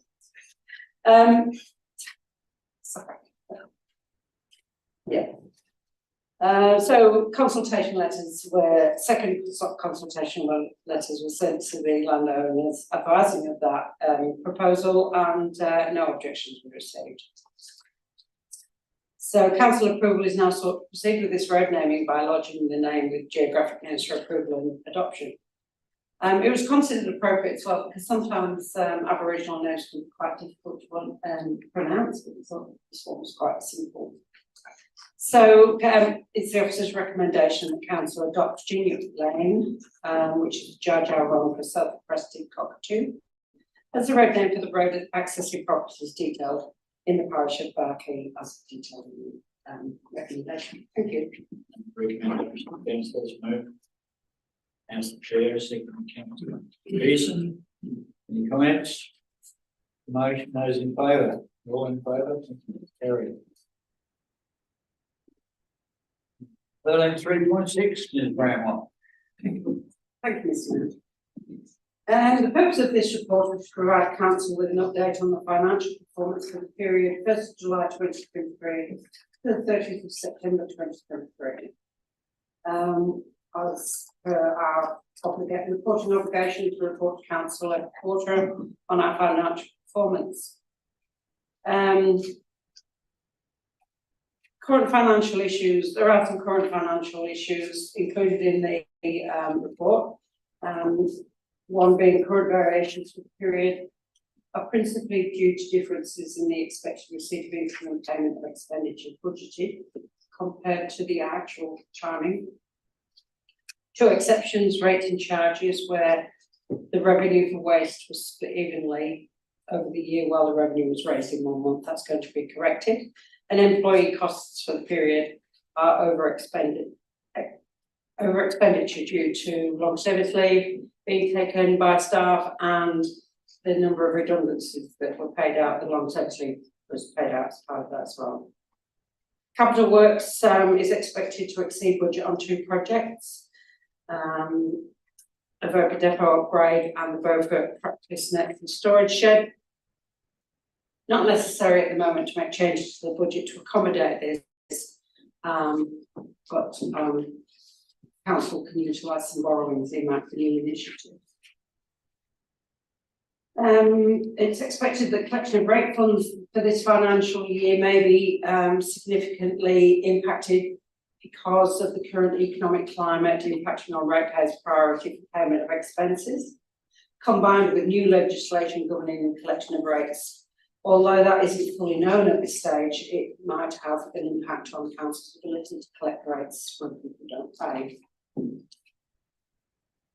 Sorry. Yeah. So consultation letters were, second consultation letters were sent to the landowners advising of that proposal, and no objections were received. So council approval is now sought to proceed with this road naming by lodging the name with geographic names for approval and adoption. It was considered appropriate as well because sometimes Aboriginal names can be quite difficult to pronounce, but this one was quite simple. So it's the officer's recommendation that council adopt Junior Lane, which is Jar Jar Wrong for sulphur-crested cockatoo, as the road name for the road accessing properties detailed in the parish of Barkey as detailed in the recommendation. Thank you. Recommendation against this move. Councillor Chair, second Councillor Pearson. Any comments? Motion, those in favour? All in favour? Carried. 13.3.6, Ms. Bramwell. Thank you, Mr. Mayor. The purpose of this report is to provide council with an update on the financial performance for the period 1st of July 2023 to the 30th of September 2023. As per our reporting obligation to report to council every quarter on our financial performance. Current financial issues, there are some current financial issues included in the report. One being current variations for the period are principally due to differences in the expected receipt of income and payment of expenditure budgeted compared to the actual timing. Two exceptions, rates and charges, where the revenue for waste was split evenly over the year while the revenue was raised in 1 month. That's going to be corrected. And employee costs for the period are over expenditure due to long service leave being taken by staff and the number of redundancies that were paid out. The long service leave was paid out as part of that as well. Capital works is expected to exceed budget on 2 projects. The Voca depot upgrade and the Voca practice net and storage shed. Not necessary at the moment to make changes to the budget to accommodate this, but council can utilise some borrowings in that new initiative. It's expected that collection of rate funds for this financial year may be significantly impacted because of the current economic climate impacting on ratepayers' priority for payment of expenses, combined with new legislation governing the collection of rates. Although that isn't fully known at this stage, it might have an impact on council's ability to collect rates when people don't pay.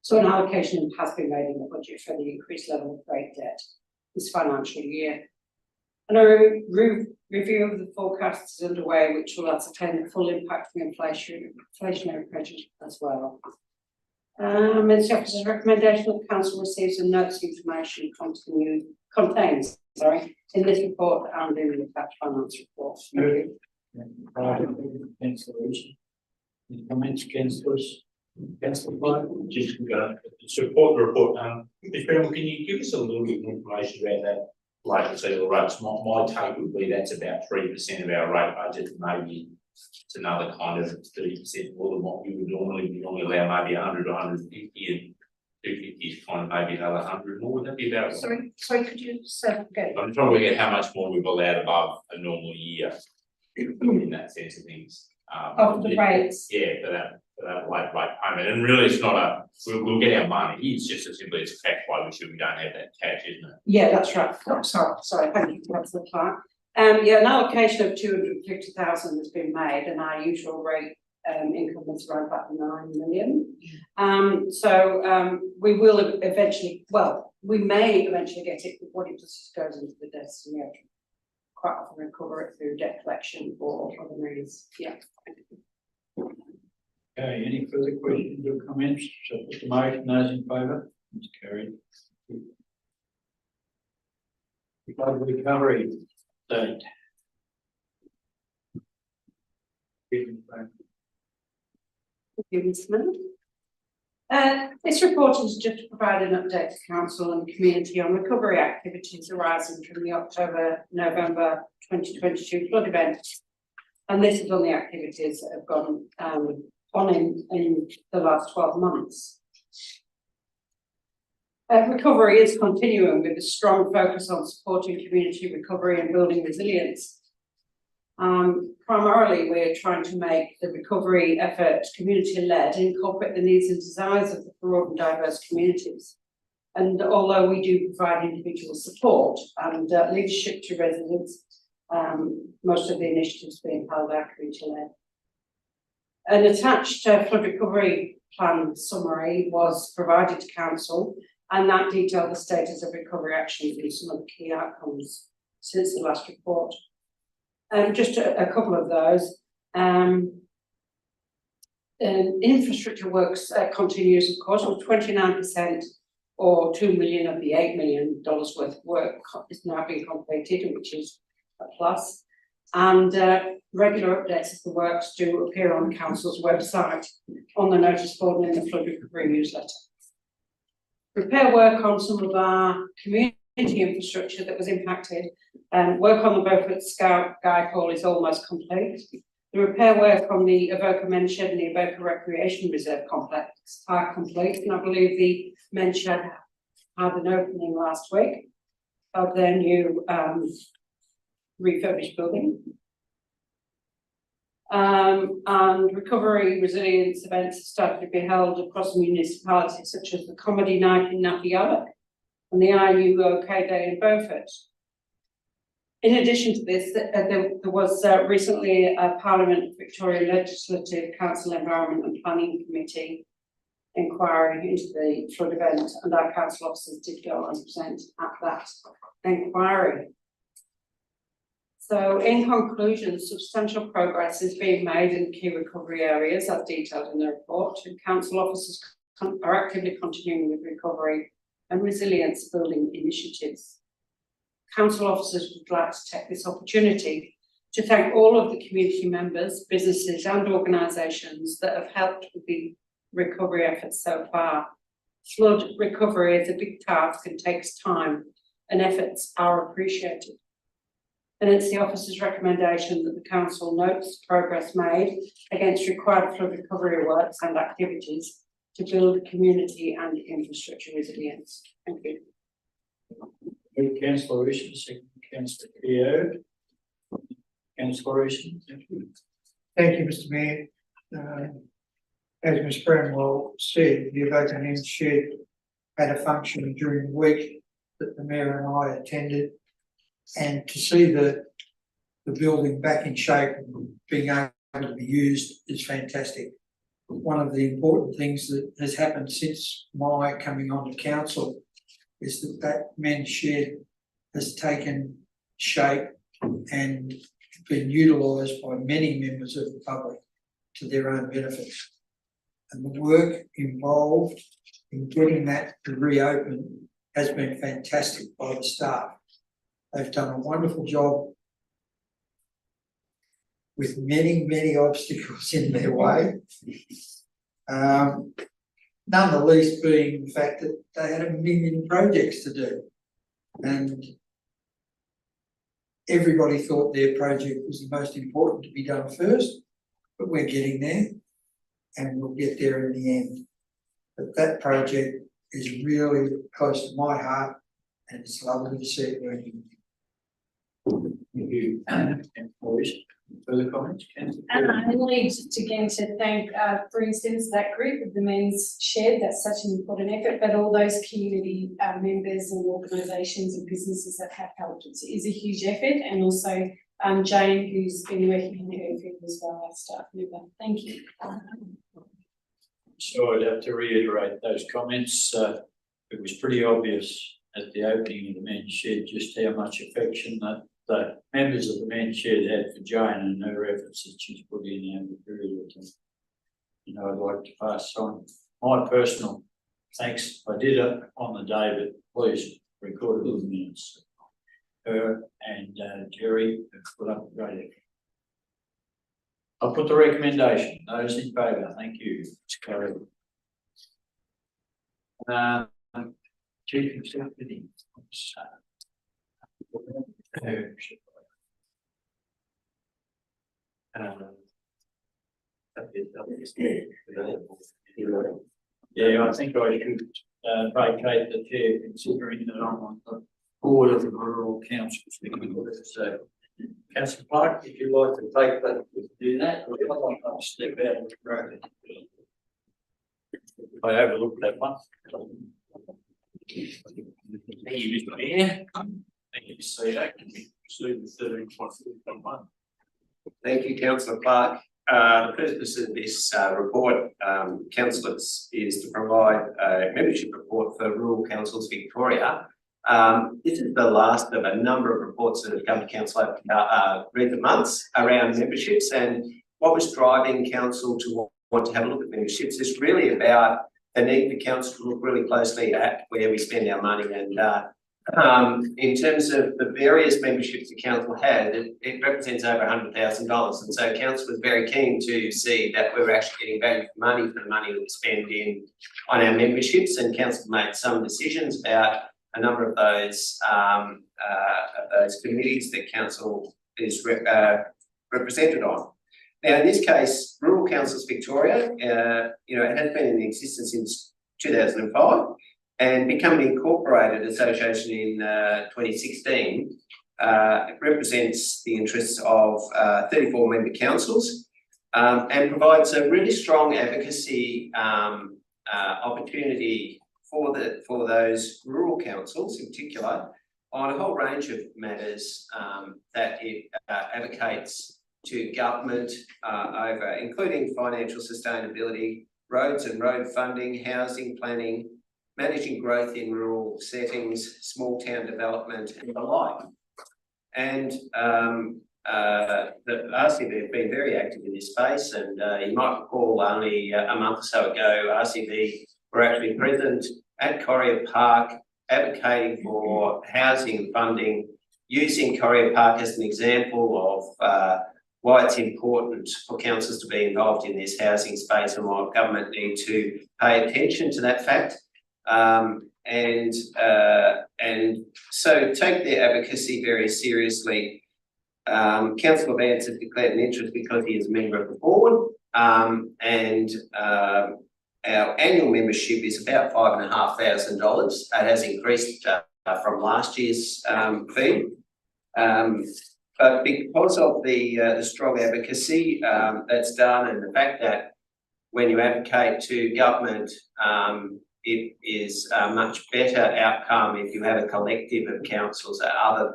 So an allocation has been made in the budget for the increased level of rate debt this financial year. And a review of the forecasts is underway, which will ascertain the full impact of inflationary pressures as well. It's the officer's recommendation that the council receives and notes information contains in this report and in the attached finance report. Any comments, councillors? Councillor White? Just support the report. Mr. Bramwell, can you give us a little bit more information about that? Like I say, the rates, my take would be that's about 3% of our rate budget, maybe it's another kind of 30% more than what we would normally allow, maybe 100 or 150, and 250 is kind of maybe another 100 more. Would that be about? Sorry, could you say that again? I'm trying to work out how much more we've allowed above a normal year in that sense of things. Of the rates? Yeah, for that late rate payment. And really it's not we'll get our money. It's just as simply it's a cash flow issue. We don't have that cash, isn't it? Yeah, that's right. Oh, sorry, thank you, Councillor Clark. Yeah, an allocation of 250,000 has been made, and our usual rate income was around about 9 million. We will eventually, well, we may eventually get it, but what it does is goes into the debt, and we have to quite often recover it through debt collection or other means. Yeah. Okay, any further questions or comments? So put the motion, those in favour, it's carried. Flood recovery date. This report is just to provide an update to council and community on recovery activities arising from the October-November 2022 flood event. And this is on the activities that have gone on in the last 12 months. Recovery is continuing with a strong focus on supporting community recovery and building resilience. Primarily, we're trying to make the recovery effort community-led and incorporate the needs and desires of the broad and diverse communities. And although we do provide individual support and leadership to residents, most of the initiatives being held are community-led. An attached flood recovery plan summary was provided to council, and that detailed the status of recovery actions and some of the key outcomes since the last report. Just a couple of those. Infrastructure works continues, of course, with 29% or 2 million of the $8 million worth of work is now being completed, which is a plus. And regular updates of the works do appear on council's website, on the notice board and in the flood recovery newsletter. Repair work on some of our community infrastructure that was impacted. Work on the Beaufort Scout Guide Hall is almost complete. The repair work on the Avoca Men's Shed and the Avoca Recreation Reserve Complex are complete, and I believe the Men's Shed had an opening last week of their new refurbished building. And recovery resilience events have started to be held across municipalities, such as the Comedy Night in Napialloc and the IUOK Day in Beaufort. In addition to this, there was recently a Parliament Victoria Legislative Council Environment and Planning Committee inquiry into the flood event, and our council officers did go and present at that inquiry. So in conclusion, substantial progress is being made in key recovery areas as detailed in the report, and council officers are actively continuing with recovery and resilience building initiatives. Council officers would like to take this opportunity to thank all of the community members, businesses and organisations that have helped with the recovery efforts so far. Flood recovery is a big task and takes time, and efforts are appreciated. And it's the officer's recommendation that the council notes progress made against required flood recovery works and activities to build community and infrastructure resilience. Thank you. Councillor Isham, second Councillor Keogh. Councillor Isham, thank you. Thank you, Mr. Mayor. As Ms. Bramwell said, the Avoca Men's Shed had a function during the week that the Mayor and I attended, and to see the building back in shape and being able to be used is fantastic. One of the important things that has happened since my coming on to council is that men's shed has taken shape and been utilised by many members of the public to their own benefit. And the work involved in getting that to reopen has been fantastic by the staff. They've done a wonderful job with many, many obstacles in their way. None the least being the fact that they had 1 million projects to do. And everybody thought their project was the most important to be done first, but we're getting there and we'll get there in the end. But that project is really close to my heart and it's lovely to see it working. Thank you. Further comments? I need to again to thank, for instance, that group of the Men's Shed. That's such an important effort, but all those community members and organisations and businesses that have helped. It is a huge effort, and also Jane, who's been working in the field as well, our staff member. Thank you. So I'd have to reiterate those comments. It was pretty obvious at the opening of the men's shed just how much affection that the members of the men's shed had for Jane and her efforts that she's put in over the period of time. You know, I'd like to pass on my personal thanks. I did it on the day, but please record it in the minutes. Her and Jerry have put up a great effort. I'll put the recommendation. Those in favour, thank you. It's carried. Chief Executive Officer. Yeah, I think I should vacate the chair considering that I'm on the board of the Rural Council. So, Councillor Clark, if you'd like to take that, we can do that. Or if I'd like to step out of the room. I overlooked that one. Thank you, Mr. Mayor. Thank you, CEO. Can we proceed with 13.1? Thank you, Councillor Clark. The purpose of this report, councillors, is to provide a membership report for Rural Councils Victoria. This is the last of a number of reports that have come to council over recent months around memberships, and what was driving council to want to have a look at memberships is really about the need for council to look really closely at where we spend our money. And in terms of the various memberships the council had, it represents over $100,000, and so council was very keen to see that we were actually getting value for money that we spend on our memberships, and council made some decisions about a number of those committees that council is represented on. Now, in this case, Rural Councils Victoria, it has been in existence since 2005 and become an incorporated association in 2016. It represents the interests of 34 member councils and provides a really strong advocacy opportunity for those rural councils in particular on a whole range of matters that it advocates to government over, including financial sustainability, roads and road funding, housing planning, managing growth in rural settings, small town development and the like. And the RCV have been very active in this space, and you might recall only a month or so ago, RCV were actually present at Correa Park advocating for housing funding, using Correa Park as an example of why it's important for councils to be involved in this housing space and why government need to pay attention to that fact. And so take their advocacy very seriously. Councillor Vance has declared an interest because he is a member of the board, and our annual membership is about $5,500. It has increased from last year's fee. But because of the strong advocacy that's done, and the fact that when you advocate to government, it is a much better outcome if you have a collective of councils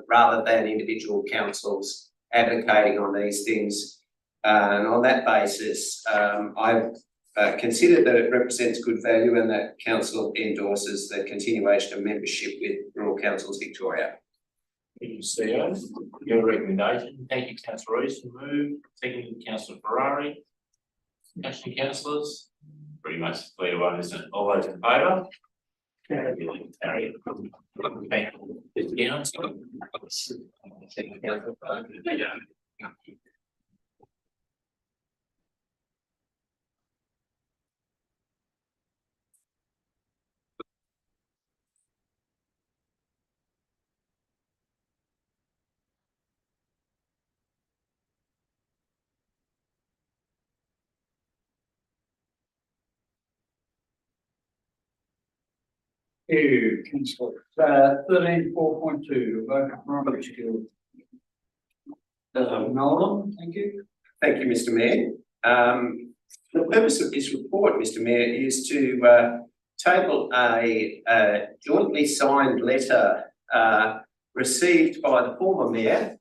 rather than individual councils advocating on these things. And on that basis, I've considered that it represents good value and that council endorses the continuation of membership with Rural Councils Victoria. Thank you, CEO. Your recommendation. Thank you, Councillor Rees. Move. Second, Councillor Ferrari. Discussion, councillors. Pretty much clear to one, isn't it? All those in favour? Carry. Thank you. Councillor. 13.4.2, vote primary school. Nolan, thank you. Thank you, Mr. Mayor. The purpose of this report, Mr. Mayor, is to table a jointly signed letter received by the former mayor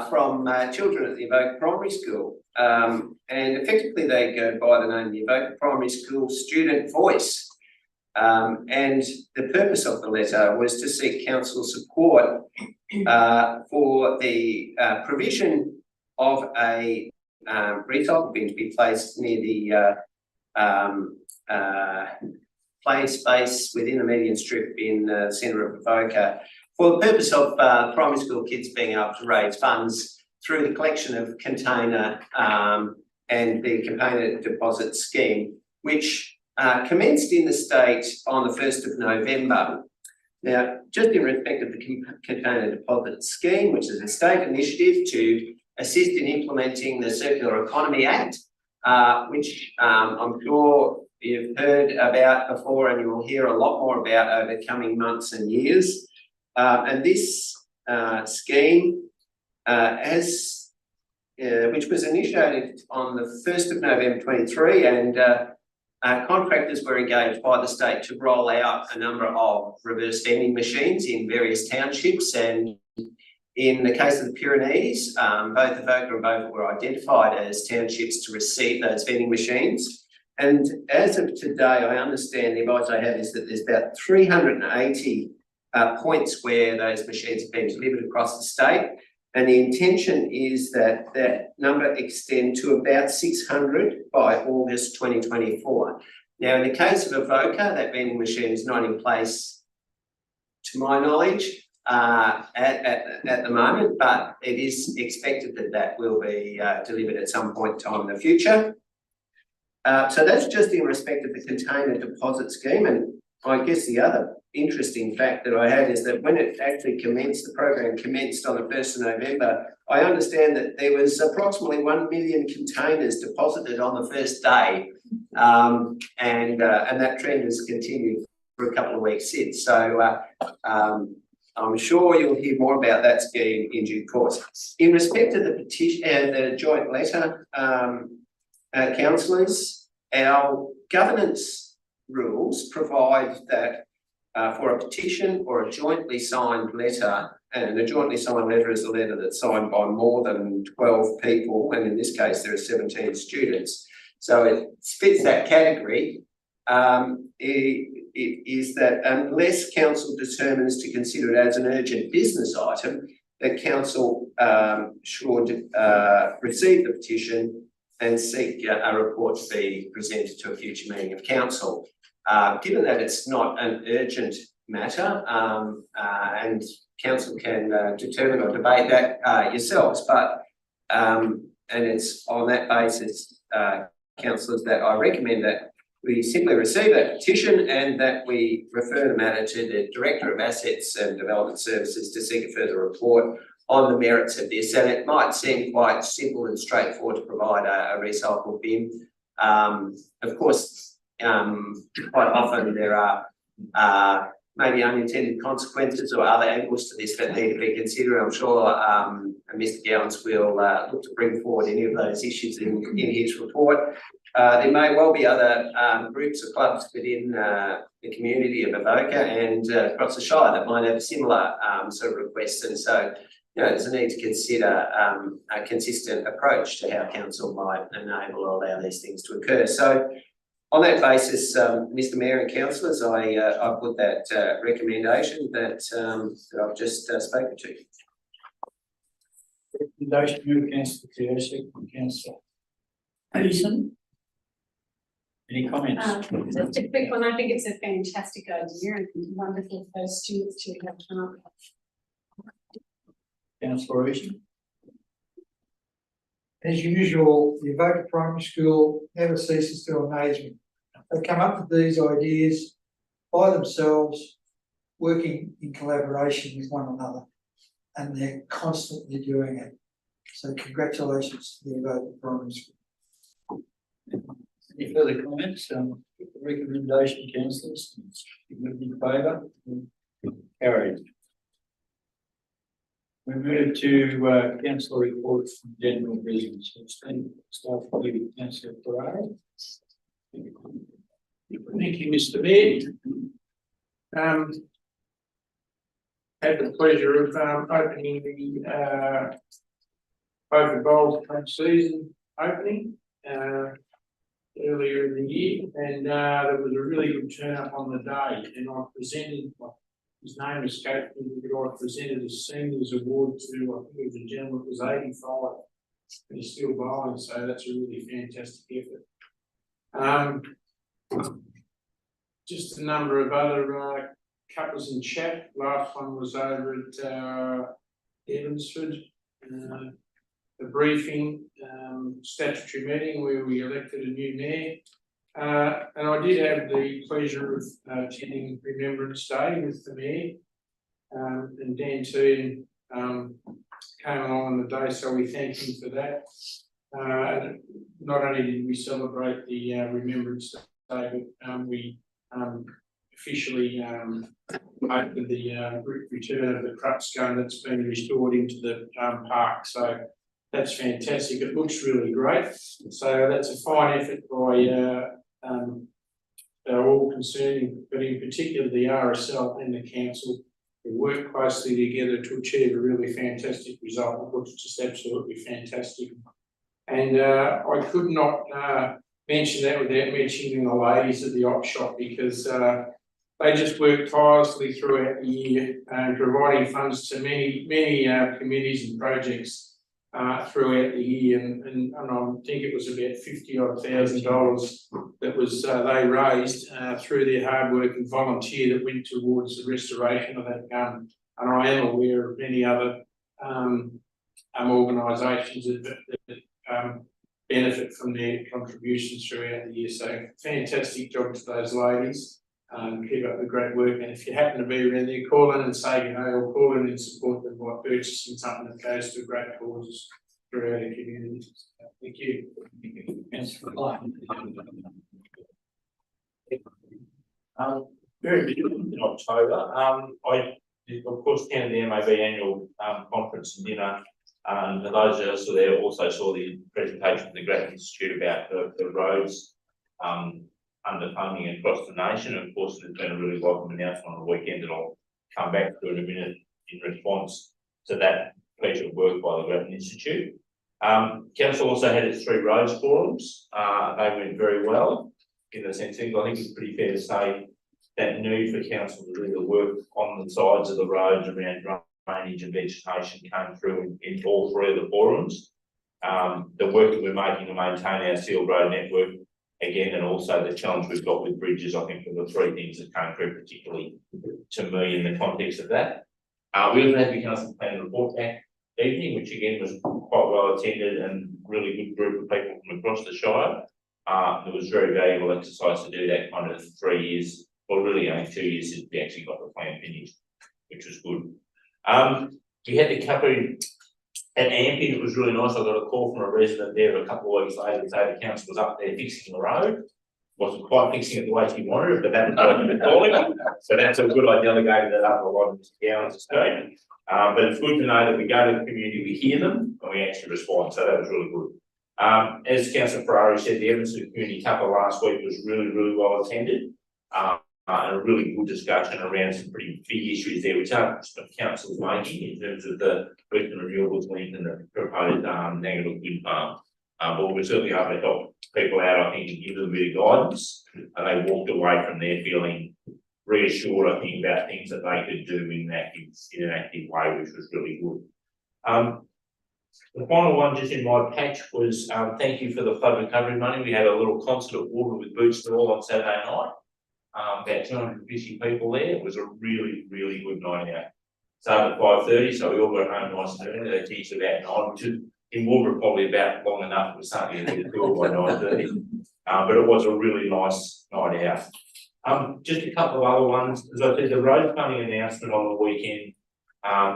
from children at the Avoca Primary School. And effectively they go by the name of the Avoca Primary School Student Voice. And the purpose of the letter was to seek council support for the provision of a recycle bin to be placed near the play space within the median strip in the centre of Avoca, for the purpose of primary school kids being able to raise funds through the collection of container and the container deposit scheme, which commenced in the state on the 1st of November. Now, just in respect of the container deposit scheme, which is a state initiative to assist in implementing the Circular Economy Act, which I'm sure you've heard about before and you will hear a lot more about over the coming months and years. And this scheme which was initiated on the 1st of November 23, and contractors were engaged by the state to roll out a number of reverse vending machines in various townships. And in the case of the Pyrenees, both Avoca and Beaufort were identified as townships to receive those vending machines. And as of today, I understand the advice I have is that there's about 380 points where those machines have been delivered across the state. And the intention is that that number extend to about 600 by August 2024. Now, in the case of Avoca, that vending machine is not in place, to my knowledge, at the moment, but it is expected that that will be delivered at some point in time in the future. So that's just in respect of the container deposit scheme. And I guess the other interesting fact that I had is that when it actually commenced, the program commenced on the 1st of November, I understand that there was approximately 1 million containers deposited on the first day. And that trend has continued for a couple of weeks since. So I'm sure you'll hear more about that scheme in due course. In respect to the petition, the joint letter, councillors, our governance rules provide that for a petition or a jointly signed letter, and a jointly signed letter is a letter that's signed by more than 12 people, and in this case there are 17 students, so it fits that category. It is that unless council determines to consider it as an urgent business item, that council should receive the petition and seek a report to be presented to a future meeting of council. Given that it's not an urgent matter, and council can determine or debate that yourselves, but and it's on that basis, councillors, that I recommend that we simply receive that petition and that we refer the matter to the Director of Assets and Development Services to seek a further report on the merits of this. And it might seem quite simple and straightforward to provide a recycle bin. Of course, quite often there are maybe unintended consequences or other angles to this that need to be considered. I'm sure Mr. Gowans will look to bring forward any of those issues in his report. There may well be other groups or clubs within the community of Avoca and across the Shire that might have a similar sort of requests. And so, you know, there's a need to consider a consistent approach to how council might enable or allow these things to occur. So on that basis, Mr. Mayor and councillors, I put that recommendation that I've just spoken to. Recommendation move councillor Theo, second councillor Addison. Any comments? Just a quick one. I think it's a fantastic idea and wonderful for those students to have come up. Councillor Addison. As usual, the Avoca Primary School never ceases to amaze me. They come up with these ideas by themselves, working in collaboration with one another, and they're constantly doing it. So congratulations to the Avoca Primary School. Any further comments? The recommendation, councillors, in favour? Carried. We move to councillor reports from general business. Start with councillor Ferrari. Thank you, Mr. Mayor. had the pleasure of opening the both the bowls season opening earlier in the year, and there was a really good turnout on the day, and I presented, his name escaped me, but I presented a seniors award to, I think it was a gentleman who was 85, and he's still bowling, so that's a really fantastic effort. Just a number of other couples in chat. Last one was over at Evansford. The briefing, statutory meeting where we elected a new mayor. And I did have the pleasure of attending Remembrance Day with the mayor. And Dan Toon came along on the day, so we thank him for that. Not only did we celebrate the Remembrance Day, but we officially opened the return of the crux gun that's been restored into the park. So that's fantastic. It looks really great. So that's a fine effort by all concerned, but in particular the RSL and the council, who work closely together to achieve a really fantastic result. It looks just absolutely fantastic. And I could not mention that without mentioning the ladies at the op shop, because they just work tirelessly throughout the year, providing funds to many committees and projects throughout the year, and I think it was about $50,000 that was they raised through their hard work and volunteer that went towards the restoration of that gun. And I am aware of many other organisations that benefit from their contributions throughout the year. So fantastic job to those ladies. Keep up the great work, and if you happen to be around there, call in and say you know, or call in and support them by purchasing something that goes to great causes throughout our community. Thank you. Very busy in October. I of course attended the MAB annual conference and dinner. And for those of us who were there also saw the presentation from the Grattan Institute about the roads underfunding across the nation. And of course, there's been a really welcome announcement on the weekend that I'll come back to in a minute in response to that piece of work by the Grattan Institute. Council also had its 3 roads forums. They went very well in the sense things. I think it's pretty fair to say that need for council to do the work on the sides of the roads around drainage and vegetation came through in all 3 of the forums. The work that we're making to maintain our sealed road network again, and also the challenge we've got with bridges, I think are the 3 things that came through particularly to me in the context of that. We also had the council plan report that evening, which again was quite well attended and really good group of people from across the Shire. It was very valuable exercise to do that kind of 3 years, well really only 2 years since we actually got the plan finished, which was good. We had the couple at Amping. It was really nice. I got a call from a resident there a couple of weeks later to say the council was up there fixing the road. Wasn't quite fixing it the way she wanted it, but that was what you were calling. So that's a good I delegated that up a lot of Gowans estate. But it's good to know that we go to the community, we hear them, and we actually respond. So that was really good. As Councillor Ferrari said, the Evanston Community Cup last week was really well attended. And a really good discussion around some pretty big issues there, which are council's making in terms of the Western Renewables Link and the proposed negative wind farm. But we're certainly able to help people out, I think, and give them a bit of guidance. And they walked away from there feeling reassured, I think, about things that they could do in an active way, which was really good. The final one just in my patch was thank you for the flood recovery money. We had a little concert at Water with Boots and all on Saturday night. About 250 people there. It was a really good night out. Started at 5:30, so we all got home nice and early. They finished about 9, which is in Water probably about long enough. It was something to do by 9:30. But it was a really nice night out. Just a couple of other ones. As I said, the road funding announcement on the weekend,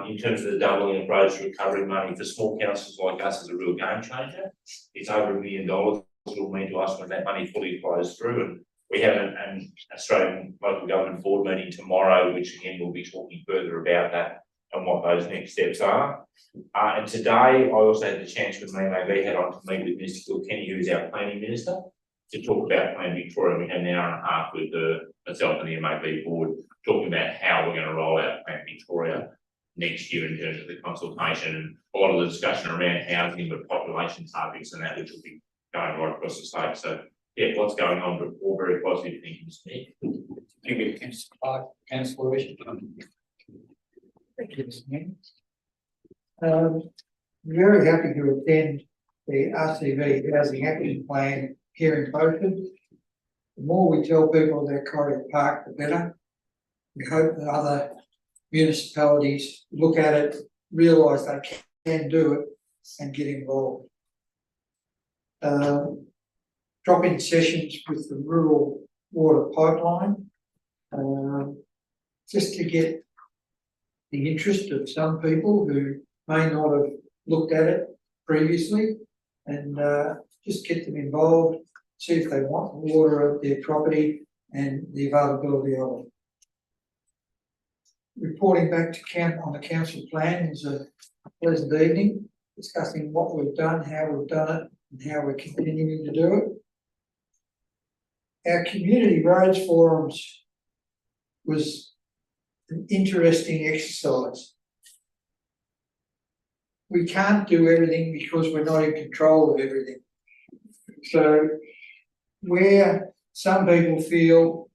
in terms of the doubling of roads recovery money for small councils like us is a real game changer. It's over $1 million. It will mean to us when that money fully flows through. And we have an Australian local government board meeting tomorrow, which again we'll be talking further about that and what those next steps are. And today I also had the chance with me, maybe had on to meet with Mr. Kilkenny, who is our planning minister, to talk about Plan Victoria. We had an hour and a half with myself and the MAB board talking about how we're going to roll out Plan Victoria next year in terms of the consultation, a lot of the discussion around housing, but population targets and that, which will be going right across the state. So yeah, what's going on, but all very positive things. Thank you, Councillor Clark. Councillor Richard. Very happy to attend the RCV Housing Action Plan here in Beaufort. The more we tell people about Corrie Park, the better. We hope that other municipalities look at it, realise they can do it and get involved. Drop-in sessions with the rural water pipeline, just to get the interest of some people who may not have looked at it previously, and just get them involved, see if they want water at their property and the availability of it. Reporting back to camp on the council plan was a pleasant evening, discussing what we've done, how we've done it, and how we're continuing to do it. Our community roads forums was an interesting exercise. We can't do everything because we're not in control of everything. So where some people feel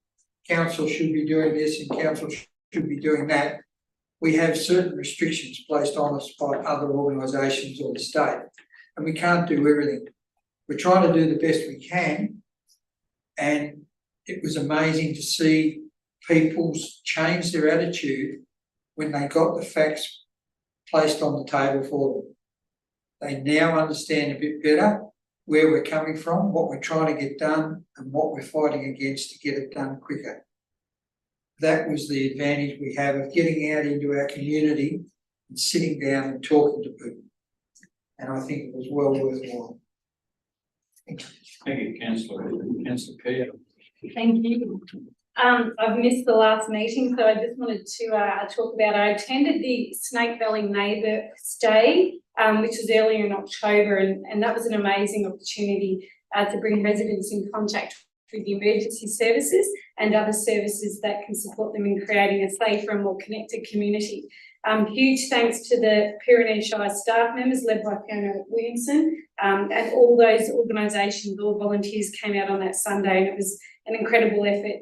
council should be doing this and council should be doing that, we have certain restrictions placed on us by other organisations or the state, and we can't do everything. We're trying to do the best we can, and it was amazing to see people change their attitude when they got the facts placed on the table for them. They now understand a bit better where we're coming from, what we're trying to get done, and what we're fighting against to get it done quicker. That was the advantage we have of getting out into our community and sitting down and talking to people. And I think it was well worthwhile. Thank you, Councillor. Councillor Keir. Thank you. I've missed the last meeting, so I just wanted to talk about, I attended the Snake Valley Neighbours Day, which was earlier in October, and that was an amazing opportunity to bring residents in contact with the emergency services and other services that can support them in creating a safer and more connected community. Huge thanks to the Pyrenees Shire staff members led by Fiona Williamson, and all those organisations, all volunteers came out on that Sunday, and it was an incredible effort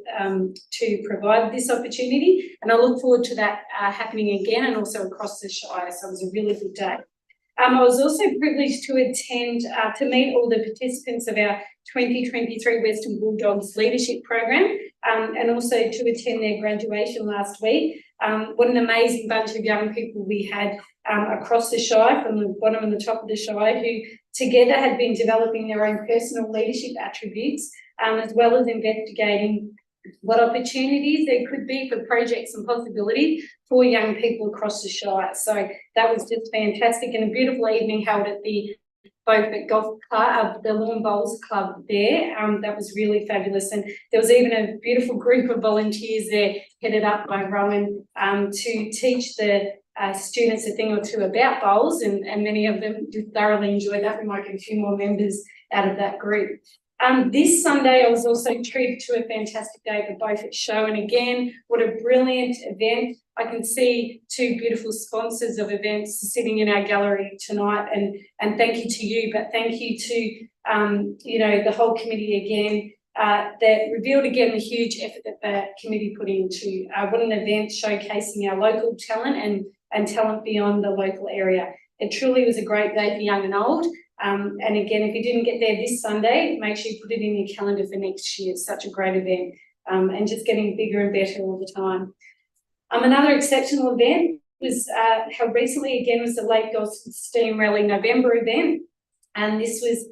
to provide this opportunity, and I look forward to that happening again and also across the Shire. So it was a really good day. I was also privileged to attend, to meet all the participants of our 2023 Western Bulldogs Leadership Program, and also to attend their graduation last week. What an amazing bunch of young people we had across the Shire, from the bottom and the top of the Shire, who together had been developing their own personal leadership attributes, as well as investigating what opportunities there could be for projects and possibilities for young people across the Shire. So that was just fantastic, and a beautiful evening held at the Beaufort Golf Club, the Lawn Bowls Club there. That was really fabulous, and there was even a beautiful group of volunteers there headed up by Rowan to teach the students a thing or two about bowls, and many of them did thoroughly enjoy that. We might get a few more members out of that group. This Sunday, I was also treated to a fantastic day at the Beaufort Show, and again, what a brilliant event. I can see two beautiful sponsors of events sitting in our gallery tonight, and thank you to you, but thank you to you know, the whole committee again, that revealed again the huge effort that the committee put into. What an event showcasing our local talent and talent beyond the local area. It truly was a great day for young and old. And again, if you didn't get there this Sunday, make sure you put it in your calendar for next year. It's such a great event, and just getting bigger and better all the time. Another exceptional event was held recently, again, was the Lake Gosford Steam Rally November event. And this was,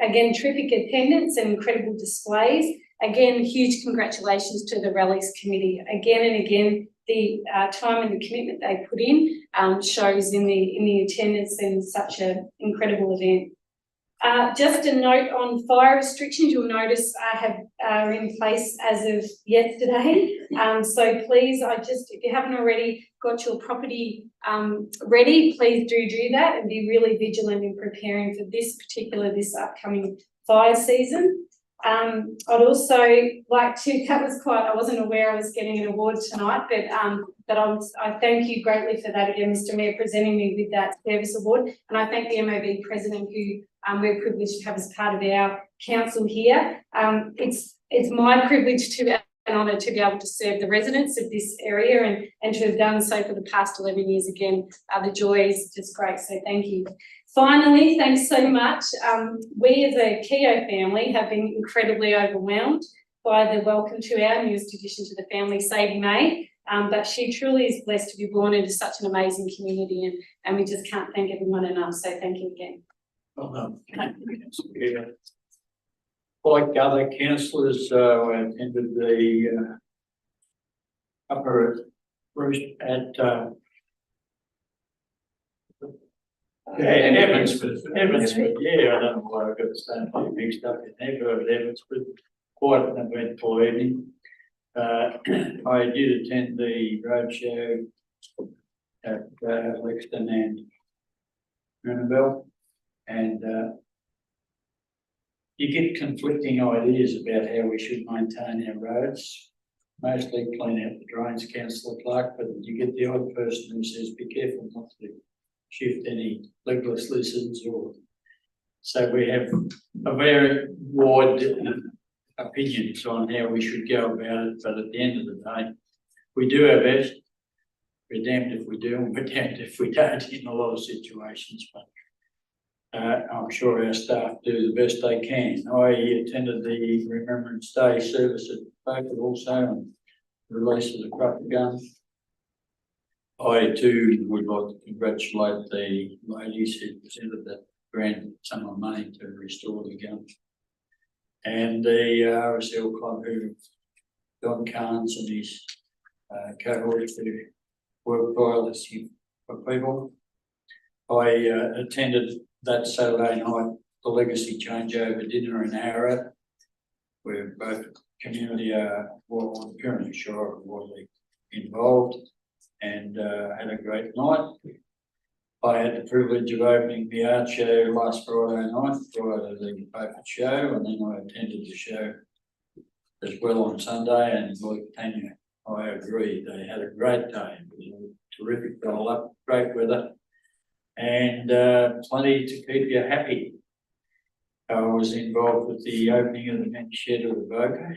again, terrific attendance and incredible displays. Again, huge congratulations to the Rallies Committee. Again and again, the time and the commitment they put in shows in the attendance in such an incredible event. Just a note on fire restrictions, you'll notice are in place as of yesterday. So please, if you haven't already got your property ready, please do that and be really vigilant in preparing for this upcoming fire season. I'd also like to, I wasn't aware I was getting an award tonight, but I thank you greatly for that again, Mr. Mayor, presenting me with that service award. And I thank the MOB president who we're privileged to have as part of our council here. It's my privilege to an honour to be able to serve the residents of this area and to have done so for the past 11 years. Again, the joy is just great, so thank you. Finally, thanks so much. We as a Keogh family have been incredibly overwhelmed by the welcome to our newest addition to the family, Sadie May. But she truly is blessed to be born into such an amazing community, and we just can't thank everyone enough, so thank you again. Like other councillors, I attended the upper roost at Evansford, yeah, I don't know why I got the same mixed up in there, but Evansford, quite an eventful evening. I did attend the roadshow at Lexington and Runabel, and you get conflicting ideas about how we should maintain our roads. Mostly clean out the drains, Councillor Clark, but you get the odd person who says, be careful not to shift any legless lizards or. So we have a very wide opinions on how we should go about it, but at the end of the day, we do our best. We're damned if we do, and we're damned if we don't in a lot of situations, but I'm sure our staff do the best they can. I attended the Remembrance Day service at Beaufort also, and the release of the Crucker gun. I too would like to congratulate the ladies who presented that grant sum of money to restore the gun, and the RSL club who Don Carnes and his cohorts who work tirelessly for people. I attended that Saturday night the legacy changeover dinner in Ara, where both community on the Pyrenees Shire were widely involved, and had a great night. I had the privilege of opening the art show last Friday night prior to the Beaufort show, and then I attended the show as well on Sunday, and like Tanya, I agree, they had a great day. It was a terrific roll up, great weather, and plenty to keep you happy. I was involved with the opening of the men's shed of the Boca,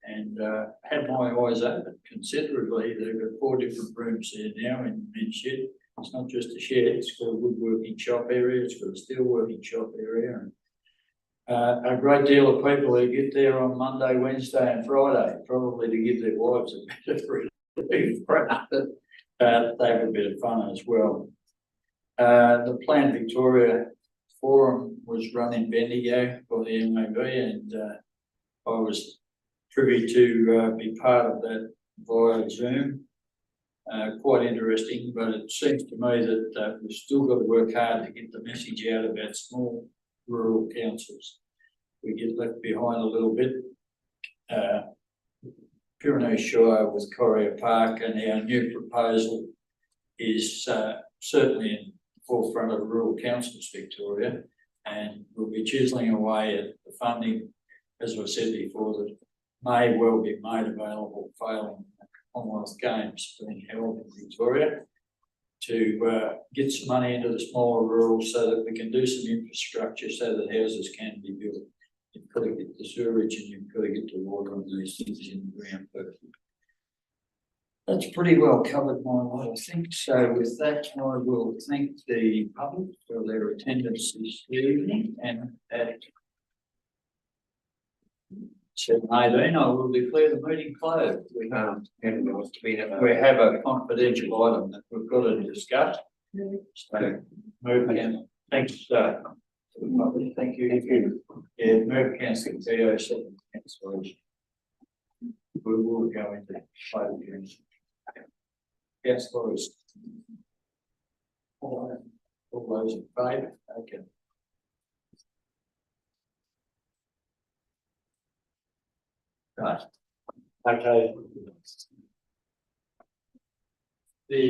and had my eyes open considerably. They've got 4 different rooms there now in the men's shed. It's not just a shed, it's got a woodworking shop area, it's got a steelworking shop area, and a great deal of people who get there on Monday, Wednesday and Friday, probably to give their wives a bit of relief, they have a bit of fun as well. The Plan Victoria Forum was run in Bendigo by the MOB, and I was privy to be part of that via Zoom. Quite interesting, but it seems to me that we've still got to work hard to get the message out about small rural councils. We get left behind a little bit. Pyrenees Shire with Correa Park, and our new proposal is certainly in the forefront of rural councils Victoria, and we'll be chiselling away at the funding, as I said before, that may well be made available failing Commonwealth Games being held in Victoria, to get some money into the smaller rural so that we can do some infrastructure so that houses can be built. You've got to get the sewerage and you've got to get the water on these things in the ground first. That's pretty well covered my lot, I think. So with that, I will thank the public for their attendance this evening, and at 7:18, I will declare the meeting closed. We have a confidential item that we've got to discuss. So move again. Thanks. Thank you. Yeah, move council VO7 cancellation. We will go into closed hearing. Councillors. All those in favour? Okay. Right. Okay. The